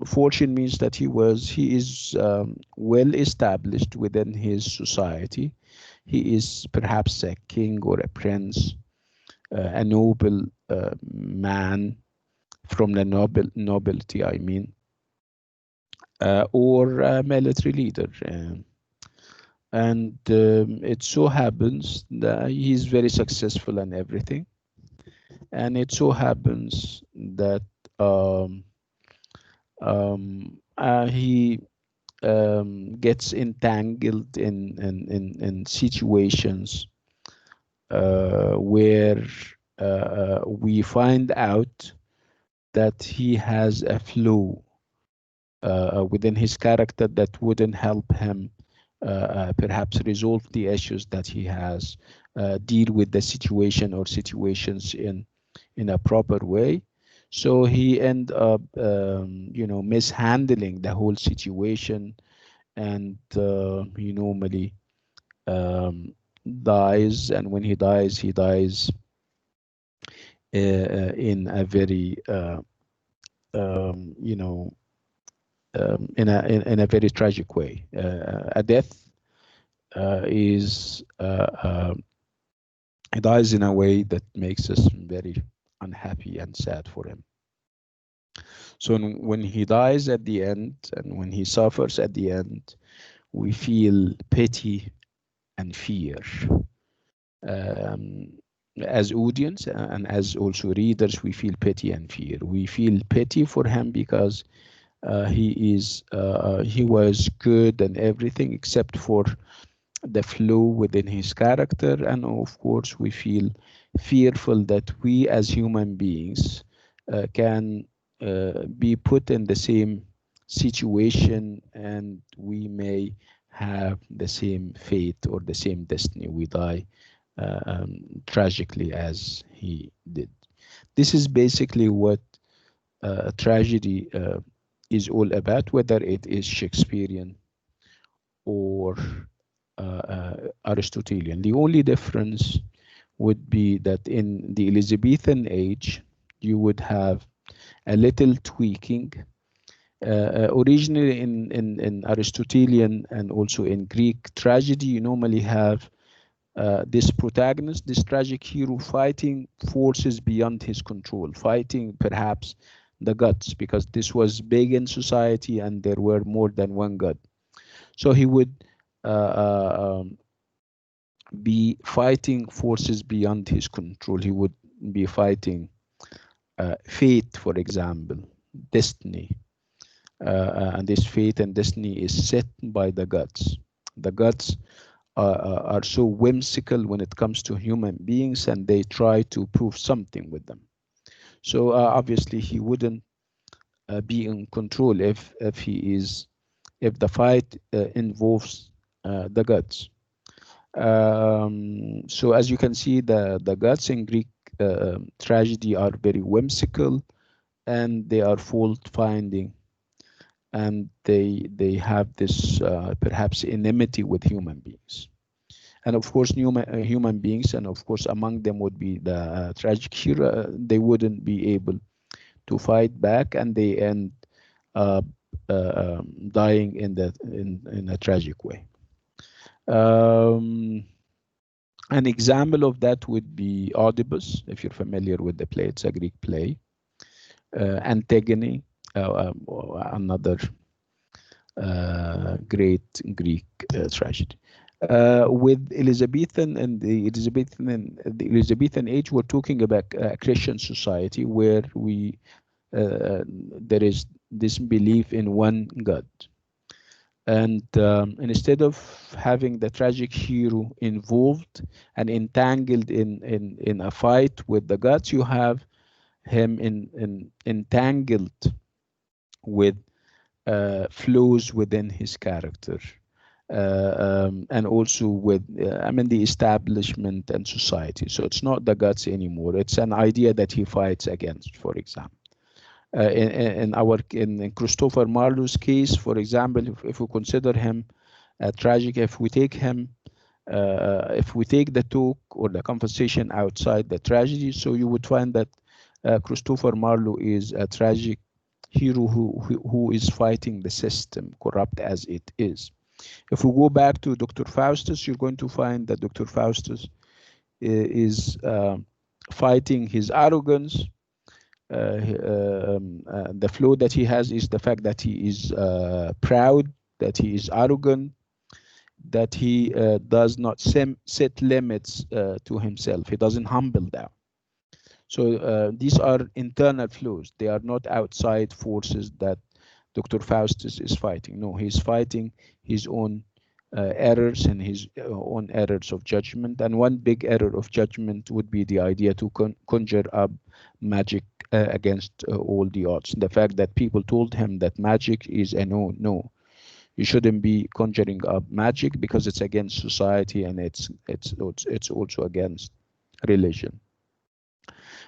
fortune means that he is well established within his society. He is perhaps a king or a prince, a noble man from the nobility, I mean, or a military leader. And it so happens that he's very successful in everything. And it so happens that he gets entangled in situations where we find out that he has a flaw within his character that wouldn't help him perhaps resolve the issues that he has, deal with the situation or situations in a proper way. So he end up mishandling the whole situation, and he normally dies. And when he dies in a very in a very tragic way. A death is he dies in a way that makes us very unhappy and sad for him. So when he dies at the end, and when he suffers at the end, we feel pity and fear. As audience and as also readers, we feel pity and fear. We feel pity for him because he was good and everything except for the flaw within his character. And of course, we feel fearful that we as human beings can be put in the same situation, and we may have the same fate or the same destiny. We die tragically as he did. This is basically what tragedy is all about, whether it is Shakespearean or Aristotelian. The only difference would be that in the Elizabethan age, you would have a little tweaking. Originally in Aristotelian and also in Greek tragedy, you normally have this protagonist, this tragic hero, fighting forces beyond his control, fighting perhaps the gods, because this was big in society and there were more than one god. So he would be fighting forces beyond his control. He would be fighting fate, for example, destiny. And this fate and destiny is set by the gods. The gods are so whimsical when it comes to human beings, and they try to prove something with them. So obviously he wouldn't be in control if the fight involves the gods. So as you can see, the gods in Greek tragedy are very whimsical, and they are fault finding, and they have this perhaps enmity with human beings. And of course human beings, and of course among them would be the tragic hero, they wouldn't be able to fight back, and they end up dying in a tragic way. An example of that would be Oedipus, if you're familiar with the play. It's a Greek play. Antigone, another great Greek tragedy. With Elizabethan and the Elizabethan age, we're talking about a Christian society where there is this belief in one God. And instead of having the tragic hero involved and entangled in a fight with the gods, you have him entangled with flaws within his character, and also with the establishment and society. So it's not the gods anymore. It's an idea that he fights against, for example. In Christopher Marlowe's case, for example, if we consider him tragic, if we take the talk or the conversation outside the tragedy, so you would find that Christopher Marlowe is a tragic hero who is fighting the system, corrupt as it is. If we go back to Dr. Faustus, you're going to find that Dr. Faustus is fighting his arrogance. The flaw that he has is the fact that he is proud, that he is arrogant, that he does not set limits to himself. He doesn't humble down. So these are internal flaws. They are not outside forces that Dr. Faustus is fighting. No, he's fighting his own errors and his own errors of judgment. And one big error of judgment would be the idea to conjure up magic against all the odds. The fact that people told him that magic is a no. You shouldn't be conjuring up magic because it's against society, and it's also against religion.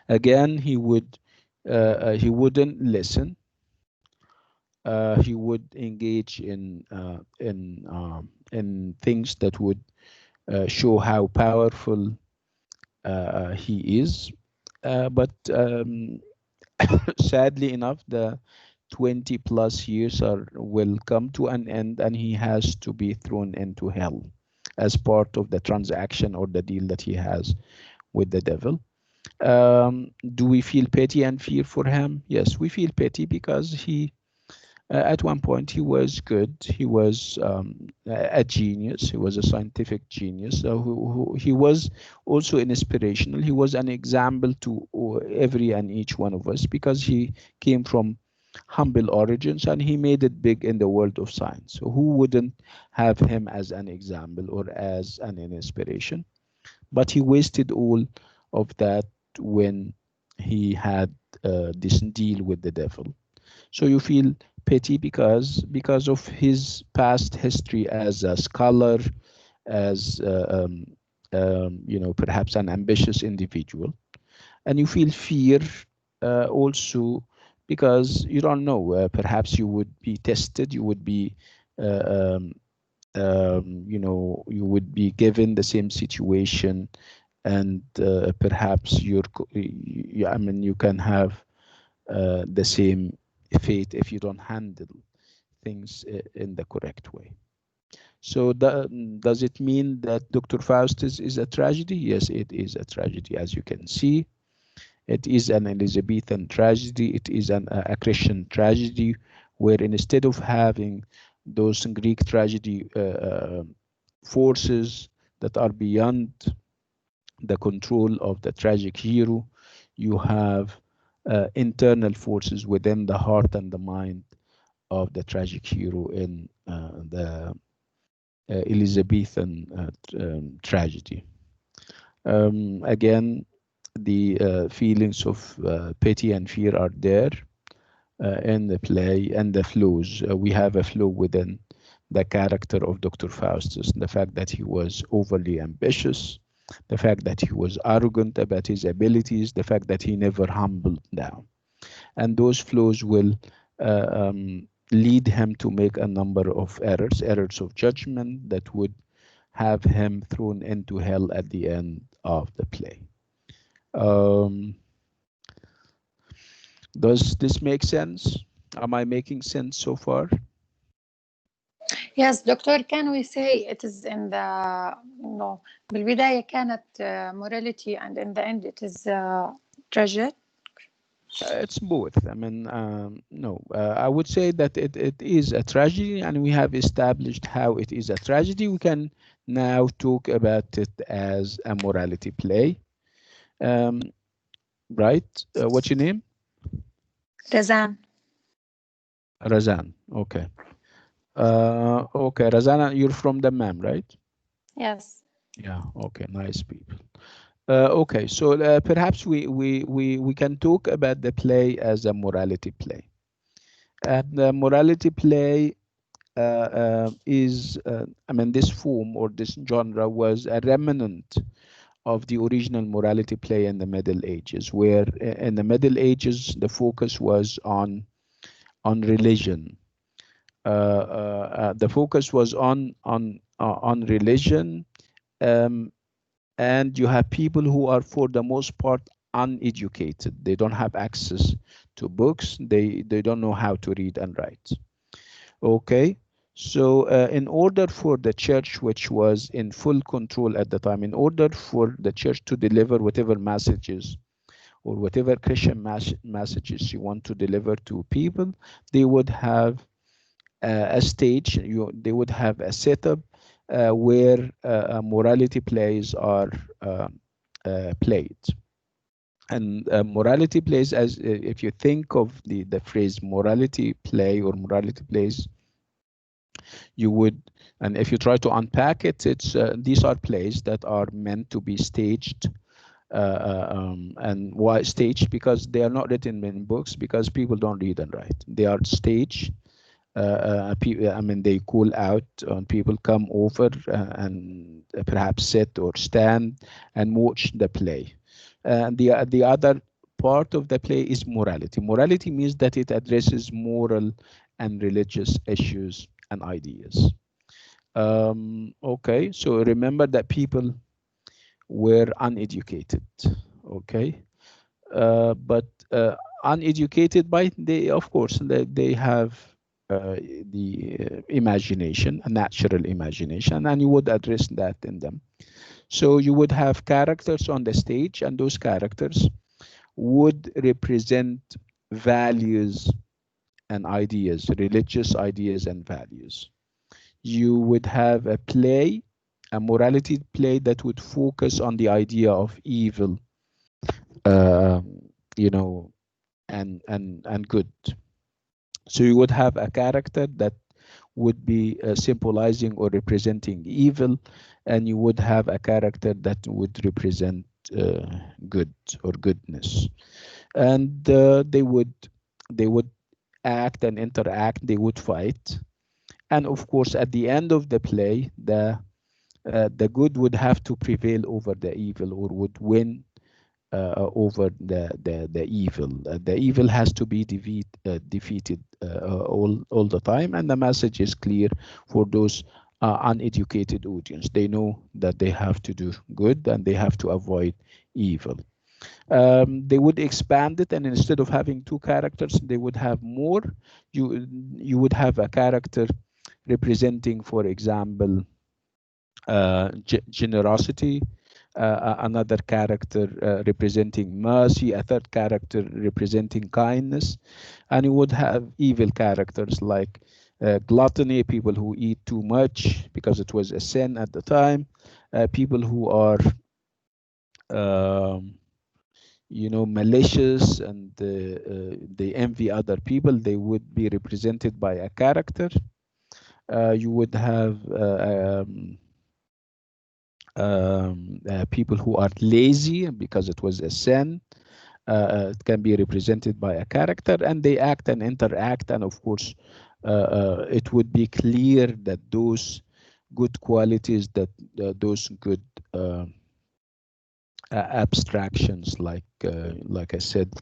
Again, he wouldn't listen. He would engage in things that would show how powerful he is. But sadly enough, the 20 plus years will come to an end, and he has to be thrown into hell as part of the transaction or the deal that he has with the devil. Do we feel pity and fear for him? Yes, we feel pity because he at one point he was good. He was a genius. He was a scientific genius. He was also inspirational. He was an example to every and each one of us because he came from humble origins and he made it big in the world of science. So who wouldn't have him as an example or as an inspiration? But he wasted all of that when he had this deal with the devil. So you feel pity because of his past history as a scholar, as perhaps an ambitious individual, and you feel fear also because you don't know. Perhaps you would be tested, you would be, you would be given the same situation, and perhaps you can have the same fate if you don't handle things in the correct way. So does it mean that Dr. Faustus is a tragedy? Yes, it is a tragedy, as you can see. It is an Elizabethan tragedy. It is a Christian tragedy, where instead of having those Greek tragedy forces that are beyond the control of the tragic hero, you have internal forces within the heart and the mind of the tragic hero in the Elizabethan tragedy. Again, the feelings of pity and fear are there in the play and the flows. We have a flow within the character of Dr. Faustus, the fact that he was overly ambitious, the fact that he was arrogant about his abilities, the fact that he never humbled down. And those flows will lead him to make a number of errors of judgment that would have him thrown into hell at the end of the play. Does this make sense? Am I making sense so far?
Yes, doctor, can we say it is in the, بالبداية كانت morality and in the end it is tragic?
It's both. I mean, no, I would say that it is a tragedy, and we have established how it is a tragedy. We can now talk about it as a morality play. Right? What's your name?
Razan.
Razan. Okay. Okay, Razana, you're from Dammam, right?
Yes.
Yeah. Okay. Nice people. Okay, so perhaps we can talk about the play as a morality play. And the morality play is, this form or this genre was a remnant of the original morality play in the Middle Ages, where in the Middle Ages the focus was on religion. The focus was on religion. And you have people who are, for the most part, uneducated. They don't have access to books. They don't know how to read and write. Okay, so in order for the church, which was in full control at the time, in order for the church to deliver whatever messages or whatever Christian messages you want to deliver to people, they would have a stage. They would have a setup where morality plays are played. And morality plays, as if you think of the phrase morality play or morality plays, you would, and if you try to unpack it, it's these are plays that are meant to be staged. And why staged? Because they are not written in books, because people don't read and write. They are staged. They call out on people, come over and perhaps sit or stand and watch the play. And the other part of the play is morality. Morality means that it addresses moral and religious issues and ideas. Okay, so remember that people were uneducated. Okay, but uneducated by of course they have the imagination, a natural imagination, and you would address that in them. So you would have characters on the stage, and those characters would represent values and ideas, religious ideas and values. You would have a play, a morality play that would focus on the idea of evil, and good. So you would have a character that would be symbolizing or representing evil, and you would have a character that would represent good or goodness. And they would act and interact. They would fight, and of course, at the end of the play, the the good would have to prevail over the evil, or would win over the evil. The evil has to be defeated all the time, and the message is clear for those uneducated audience. They know that they have to do good and they have to avoid evil. They would expand it, and instead of having two characters, they would have more. You would have a character representing, for example, generosity, another character representing mercy, a third character representing kindness, and you would have evil characters like gluttony, people who eat too much because it was a sin at the time, people who are um, malicious, and they envy other people. They would be represented by a character. You would have people who are lazy because it was a sin. It can be represented by a character, and they act and interact, and of course it would be clear that those good qualities, that those good abstractions, like I said,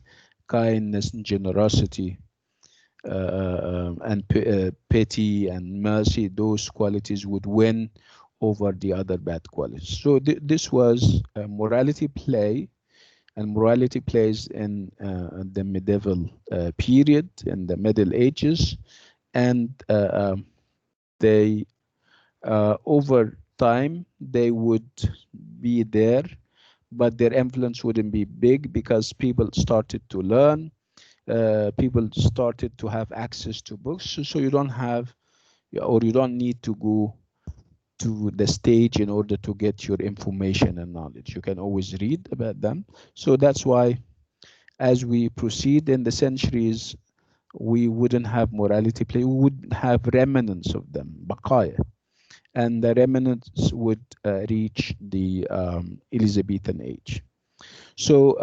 kindness and generosity, and pity and mercy, those qualities would win over the other bad qualities. So this was a morality play, and morality plays in the medieval period, in the Middle Ages, and they over time they would be there, but their influence wouldn't be big because people started to learn. People started to have access to books, so you don't have, or you don't need to go to the stage in order to get your information and knowledge. You can always read about them. So that's why as we proceed in the centuries, we wouldn't have morality play, we would have remnants of them, baqaya, and the remnants would reach the Elizabethan age. So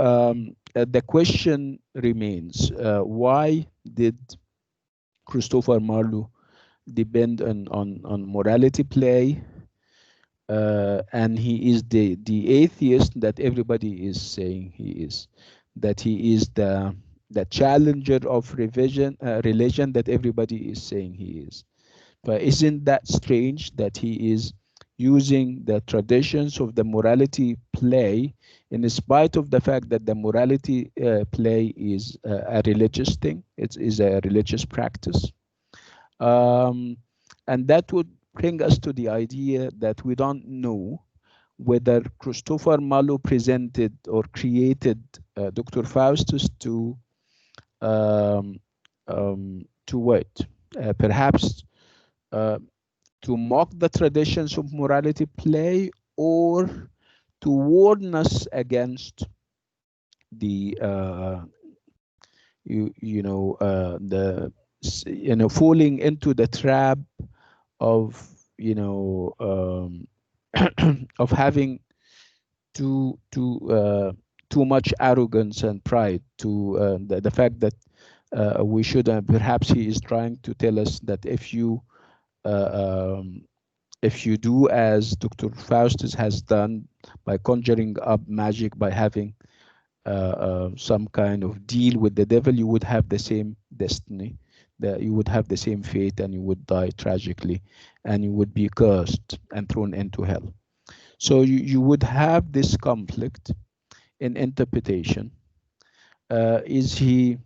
the question remains, why did Christopher Marlowe depend on morality play, and he is the atheist that everybody is saying he is, that he is the challenger of religion that everybody is saying he is. But isn't that strange that he is using the traditions of the morality play, in spite of the fact that the morality play is a religious thing, it is a religious practice? And that would bring us to the idea that we don't know whether Christopher Marlowe presented or created Dr. Faustus to what? Perhaps to mock the traditions of morality play, or to warn us against the falling into the trap of of having too much arrogance and pride, to the fact that we should, perhaps he is trying to tell us that if you do as Dr. Faustus has done, by conjuring up magic, by having some kind of deal with the devil, you would have the same destiny, that you would have the same fate, and you would die tragically, and you would be cursed and thrown into hell. So you would have this conflict in interpretation. Is he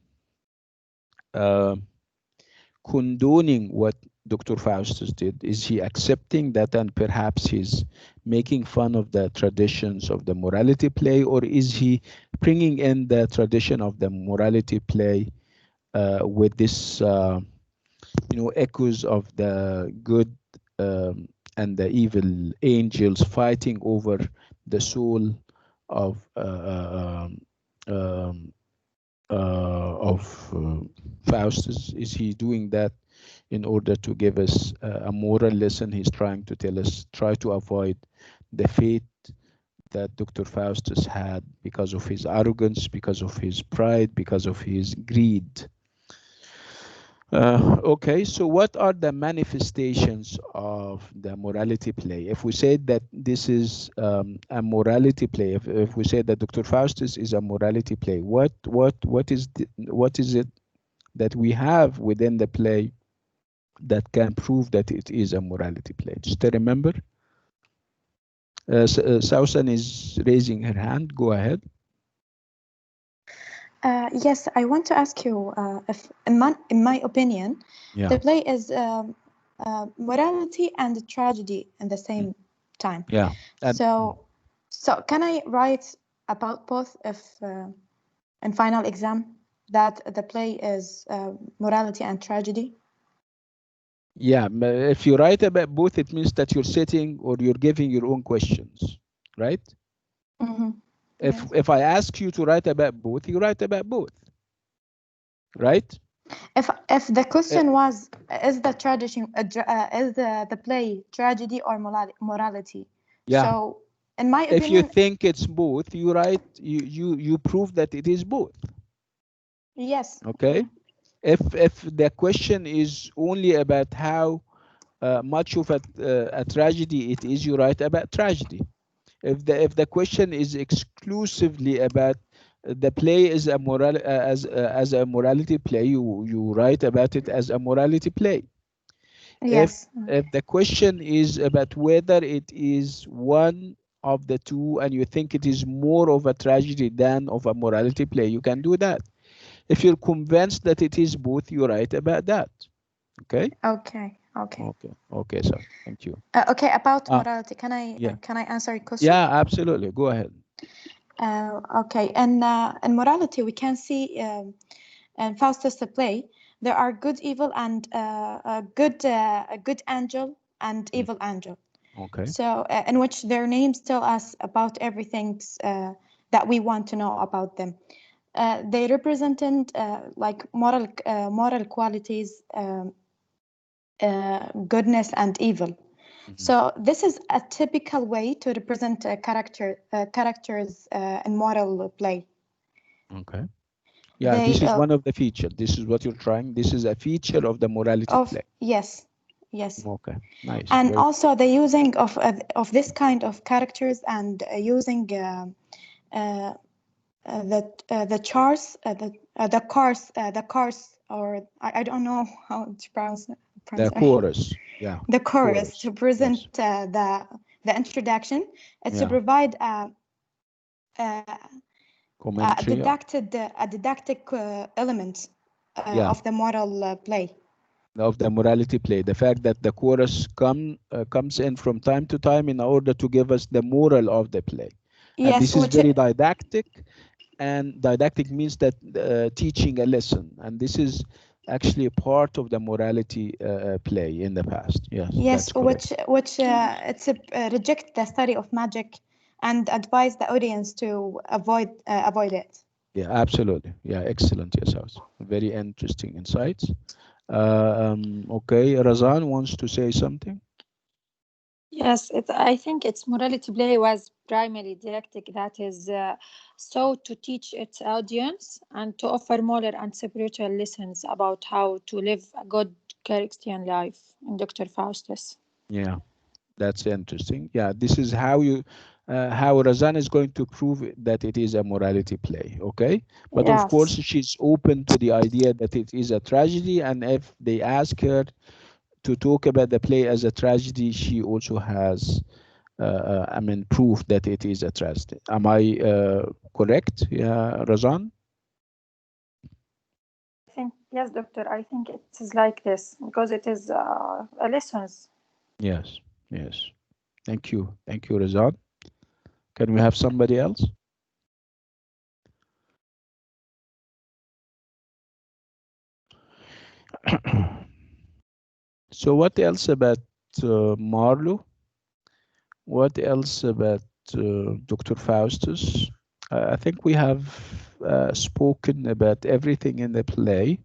condoning what Dr. Faustus did? Is he accepting that, and perhaps he's making fun of the traditions of the morality play, or is he bringing in the tradition of the morality play with this, echoes of the good and the evil angels fighting over the soul of Faustus? Is he doing that in order to give us a moral lesson? He's trying to tell us, try to avoid the fate that Dr. Faustus had because of his arrogance, because of his pride, because of his greed. Okay, so what are the manifestations of the morality play? If we say that this is a morality play, if we say that Dr. Faustus is a morality play, what is it that we have within the play that can prove that it is a morality play? Just to remember, Sausan is raising her hand. Go ahead.
Yes, I want to ask you if, in my opinion,
Yeah.
the play is morality and tragedy in the same time.
Yeah. And
So can I write about both if in final exam that the play is morality and tragedy?
yeah, if you write about both, it means that you're setting or you're giving your own questions, right?
Mm-hmm.
If I ask you to write about both, you write about both, right?
If the question was, is the tragedy is the play tragedy or morality?
Yeah.
So in my
If you
opinion,
think it's both, you write you prove that it is both.
yes.
Okay. If the question is only about how much of a tragedy it is, you write about tragedy. If the question is exclusively about the play is a moral as a morality play, you write about it as a morality play.
Yes.
If the question is about whether it is one of the two and you think it is more of a tragedy than of a morality play, you can do that. If you're convinced that it is both, you write about that. Okay.
Okay.
Okay, so thank you.
Okay, about morality, can I answer your question?
Yeah, absolutely, go ahead.
Okay, and in morality we can see in Faustus the play there are good evil and a good angel and evil angel.
Okay.
So in which their names tell us about everything that we want to know about them. They represent like moral qualities, goodness and evil. So this is a typical way to represent characters in moral play.
Okay. Yeah, this is one of the features. This is what you're trying. This is a feature of the morality play.
Yes.
Okay, nice.
And
Very
also the using of this kind of characters and using the chars, the cars, or I don't know how to pronounce it.
the chorus. Yeah.
The chorus to present the introduction. It's to provide a didactic element of the moral play.
Of the morality play, the fact that the chorus comes in from time to time in order to give us the moral of the play.
Yes,
and this is very didactic, and didactic means that teaching a lesson, and this is actually part of the morality play in the past.
Yes, which it's reject the study of magic and advise the audience to avoid it.
Yeah, absolutely. Yeah, excellent. Yes, very interesting insights. Okay, Razan wants to say something.
Yes, I think its morality play was primarily didactic, that is, so to teach its audience and to offer moral and spiritual lessons about how to live a good Christian life in Dr. Faustus.
Yeah, that's interesting. Yeah, this is how how Razan is going to prove that it is a morality play. Okay, but of course she's open to the idea that it is a tragedy, and if they ask her to talk about the play as a tragedy, she also has proof that it is a tragedy. Am I correct? Yeah, Razan?
I think, yes, doctor, I think it is like this because it is a lessons.
Yes. Thank you, Razan. Can we have somebody else? So what else about Marlowe? What else about Dr. Faustus? I think we have spoken about everything in the play,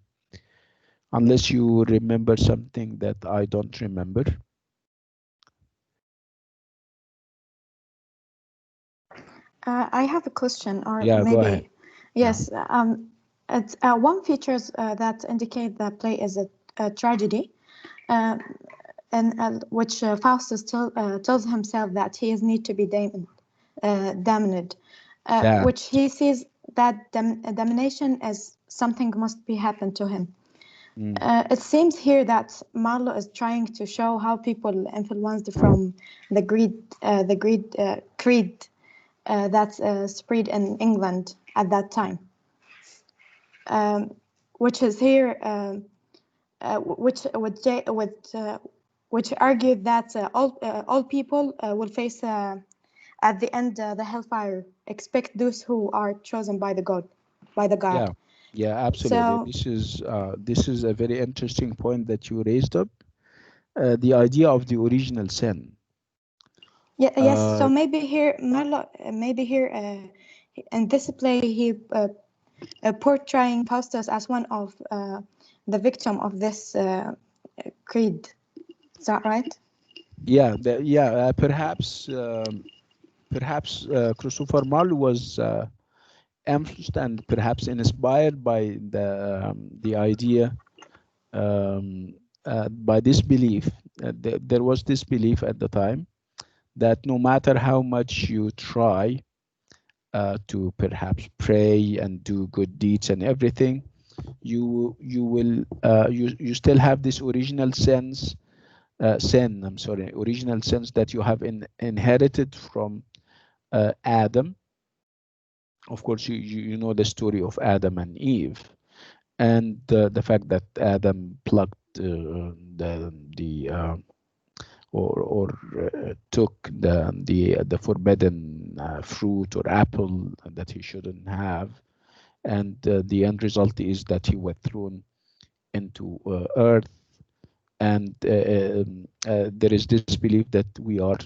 unless you remember something that I don't remember.
I have a question, or
Yeah,
maybe
go ahead.
yes. It's one features that indicate the play is a tragedy, and which Faustus tells himself that he is need to be damned,
Yeah.
which he sees that damnation as something must be happen to him. It seems here that Marlowe is trying to show how people influenced from the creed that spread in England at that time, which is here, which argued that all people will face at the end the hellfire, except those who are chosen by the God.
Yeah. Yeah, absolutely.
So
This is a very interesting point that you raised up. The idea of the original sin.
yeah, yes. So
Uh,
maybe here Marlowe, maybe here in this play he portraying Faustus as one of the victim of this creed. Is that right?
yeah, perhaps Christopher Marlowe was influenced and perhaps inspired by the idea, by this belief. There was this belief at the time that no matter how much you try to perhaps pray and do good deeds and everything, you still have this original original sense that you have inherited from Adam. Of course, you know the story of Adam and Eve, and the fact that Adam plucked the or took the forbidden fruit or apple that he shouldn't have, and the end result is that he was thrown into earth. And there is this belief that we are,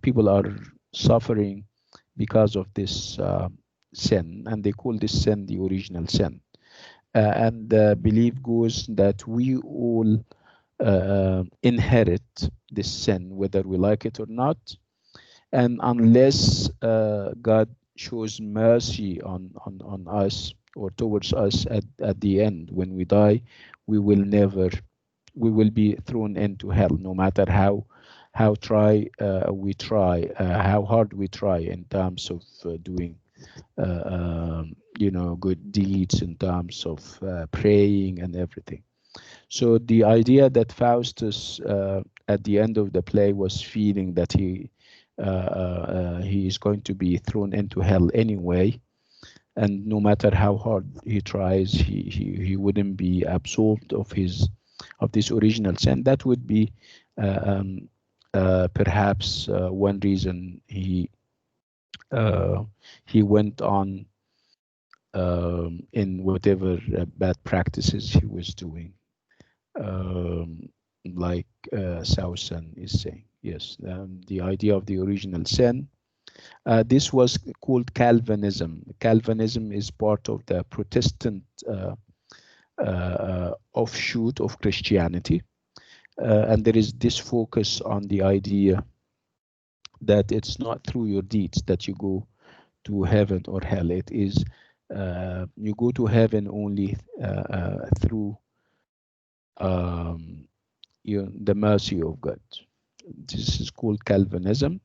people are suffering because of this sin, and they call this sin the original sin. And the belief goes that we all inherit this sin, whether we like it or not. And unless God shows mercy on us or towards us at the end, when we die, we will never, we will be thrown into hell, no matter how we try, how hard we try in terms of doing good deeds, in terms of praying and everything. So the idea that Faustus at the end of the play was feeling that he is going to be thrown into hell anyway, and no matter how hard he tries, he wouldn't be absolved of this original sin. That would be perhaps one reason he went on in whatever bad practices he was doing, like Sausan is saying. Yes, the idea of the original sin. This was called Calvinism. Calvinism is part of the Protestant offshoot of Christianity, and there is this focus on the idea that it's not through your deeds that you go to heaven or hell. It is you go to heaven only through the mercy of God. This is called Calvinism,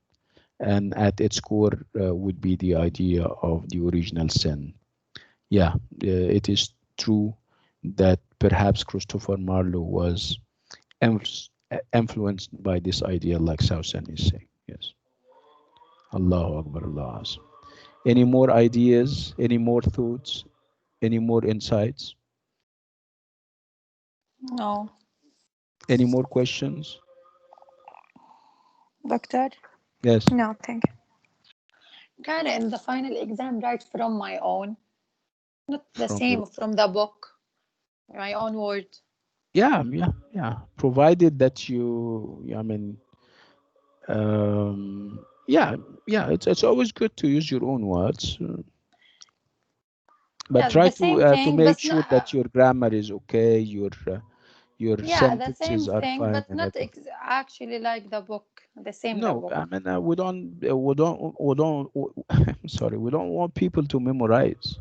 and at its core would be the idea of the original sin. Yeah, it is true that perhaps Christopher Marlowe was influenced by this idea, like Sausan is saying. Yes. Allahu Akbar, Allah Azim. Any more ideas? Any more thoughts? Any more insights?
No.
Any more questions?
Doctor?
Yes.
No, thank you.
Can in the final exam write from my own, not the
From
same
your,
from the book, my own word.
yeah. Provided that yeah, it's always good to use your own words, but
Yes,
try
the same
to
thing,
make
but
sure that your grammar is okay, your
yeah, the
sentences
same
are
thing,
fine
but
and
not
everything.
actually like the book, the same the
No,
book.
we don't sorry, we don't want people to memorize.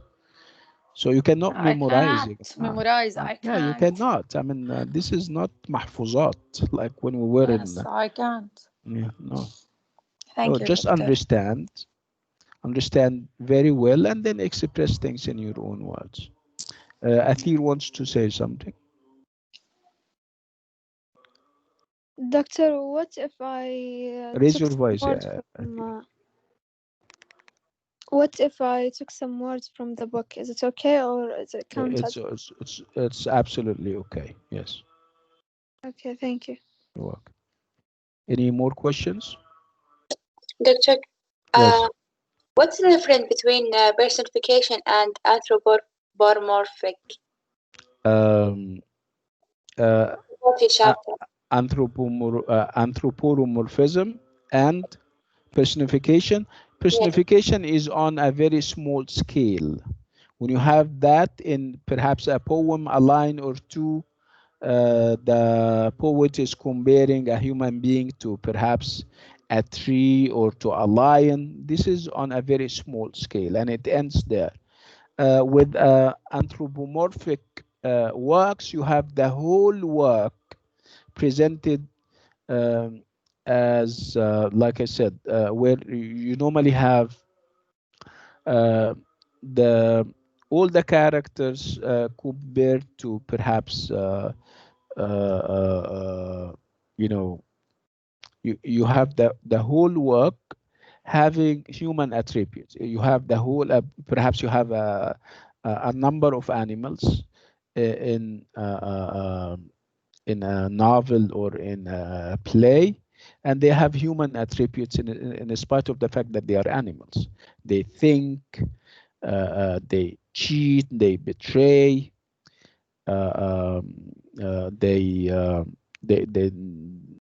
So you cannot
I
memorize.
cannot memorize. I
Yeah, you
can't.
cannot. I mean, this is not mahfuzat like when we were in.
Yes, I can't.
Yeah, no.
Thank
No,
you,
just
doctor.
understand very well, and then express things in your own words. Athir wants to say something.
Doctor, what if I
Raise
took
your
some
voice.
words from what if I took some words from the book? Is it okay or is it counted?
It's absolutely okay. Yes.
Okay, thank you.
You're welcome. Any more questions?
Doctor,
Yes.
what's the difference between personification and anthropomorphic?
Um, uh,
Chapter.
Anthropomorphism and personification. Personification is on a very small scale. When you have that in perhaps a poem, a line or two, the poet is comparing a human being to perhaps a tree or to a lion. This is on a very small scale, and it ends there. With anthropomorphic works, you have the whole work presented as, like I said, where you normally have uh, the all the characters compared to perhaps you know, you have the whole work having human attributes. You have the whole perhaps you have a number of animals in a novel or in a play, and they have human attributes in spite of the fact that they are animals. They think, they cheat, they betray, they,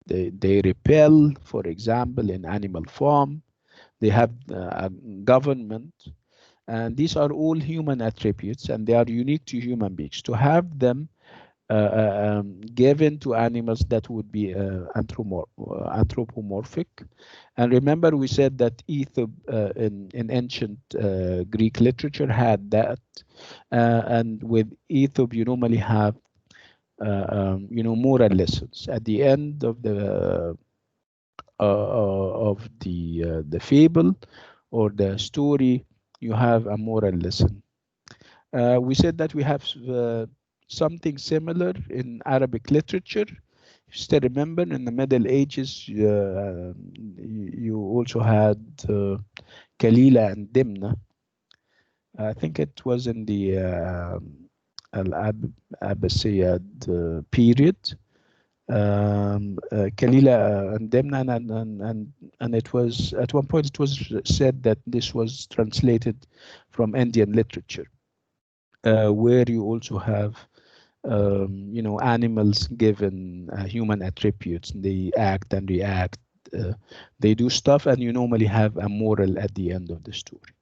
they repel, for example, in animal form. They have a government, and these are all human attributes, and they are unique to human beings. To have them given to animals, that would be anthropomorphic. And remember, we said that Ethob in ancient Greek literature had that, and with Ethob you normally have moral lessons at the end of the fable or the story. You have a moral lesson. We said that we have something similar in Arabic literature. You still remember in the Middle Ages, you also had Kalila and Dimna. I think it was in the Al-Abbasid period. Kalila and Dimna, and it was at one point it was said that this was translated from Indian literature, where you also have animals given human attributes. They act and react. They do stuff, and you normally have a moral at the end of the story.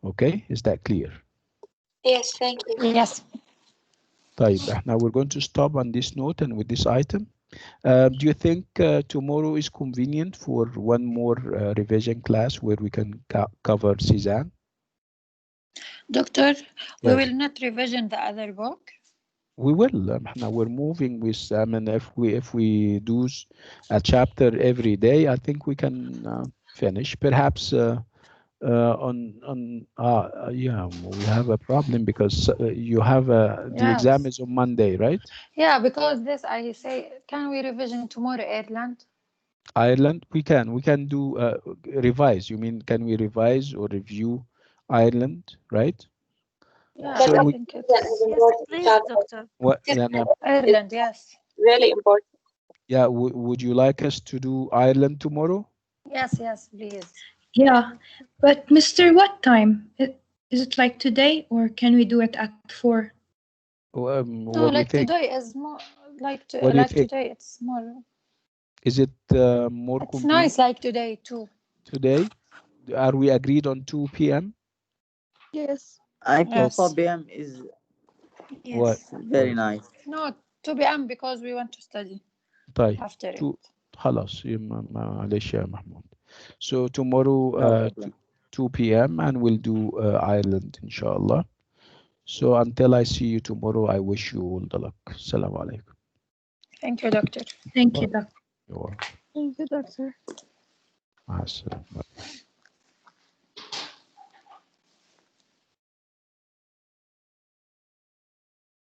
Okay, is that clear?
Yes, thank you.
Yes.
طيب, now we're going to stop on this note and with this item. Do you think tomorrow is convenient for one more revision class where we can cover Cezanne?
Doctor, we
Yes.
will not revision the other book.
We will. Now we're moving with. I mean, if we do a chapter every day, I think we can finish. Perhaps yeah, we have a problem because you have the exam is on Monday, right?
Yeah, because this I say, can we revision tomorrow, Ireland?
Ireland, we can do revise. You mean, can we revise or review Ireland, right?
Yeah,
so
I think it's
Yes, please, doctor.
what? Yeah, no,
Ireland. Yes.
Really important.
yeah. Would you like us to do Ireland tomorrow?
Yes, yes, please.
Yeah, but Mr. What time? Is it like today, or can we do it at 4?
No,
What do you
like
think?
today is more
What do you
like
think?
today. It's more.
Is it more
It's
convenient
nice like today too.
today? Are we agreed on 2 p.m.?
Yes.
I think
Yes.
4 p.m. is
What?
very nice.
No, 2 p.m. because we want to study
طيب.
after it.
خلاص معلش يا محمود. So tomorrow
No problem.
2 p.m. and we'll do Ireland inshallah. So until I see you tomorrow, I wish you all the luck. Assalamu alaikum.
Thank you, Doctor.
Thank you, Doctor.
You're welcome.
Thank you, Doctor.
Bye.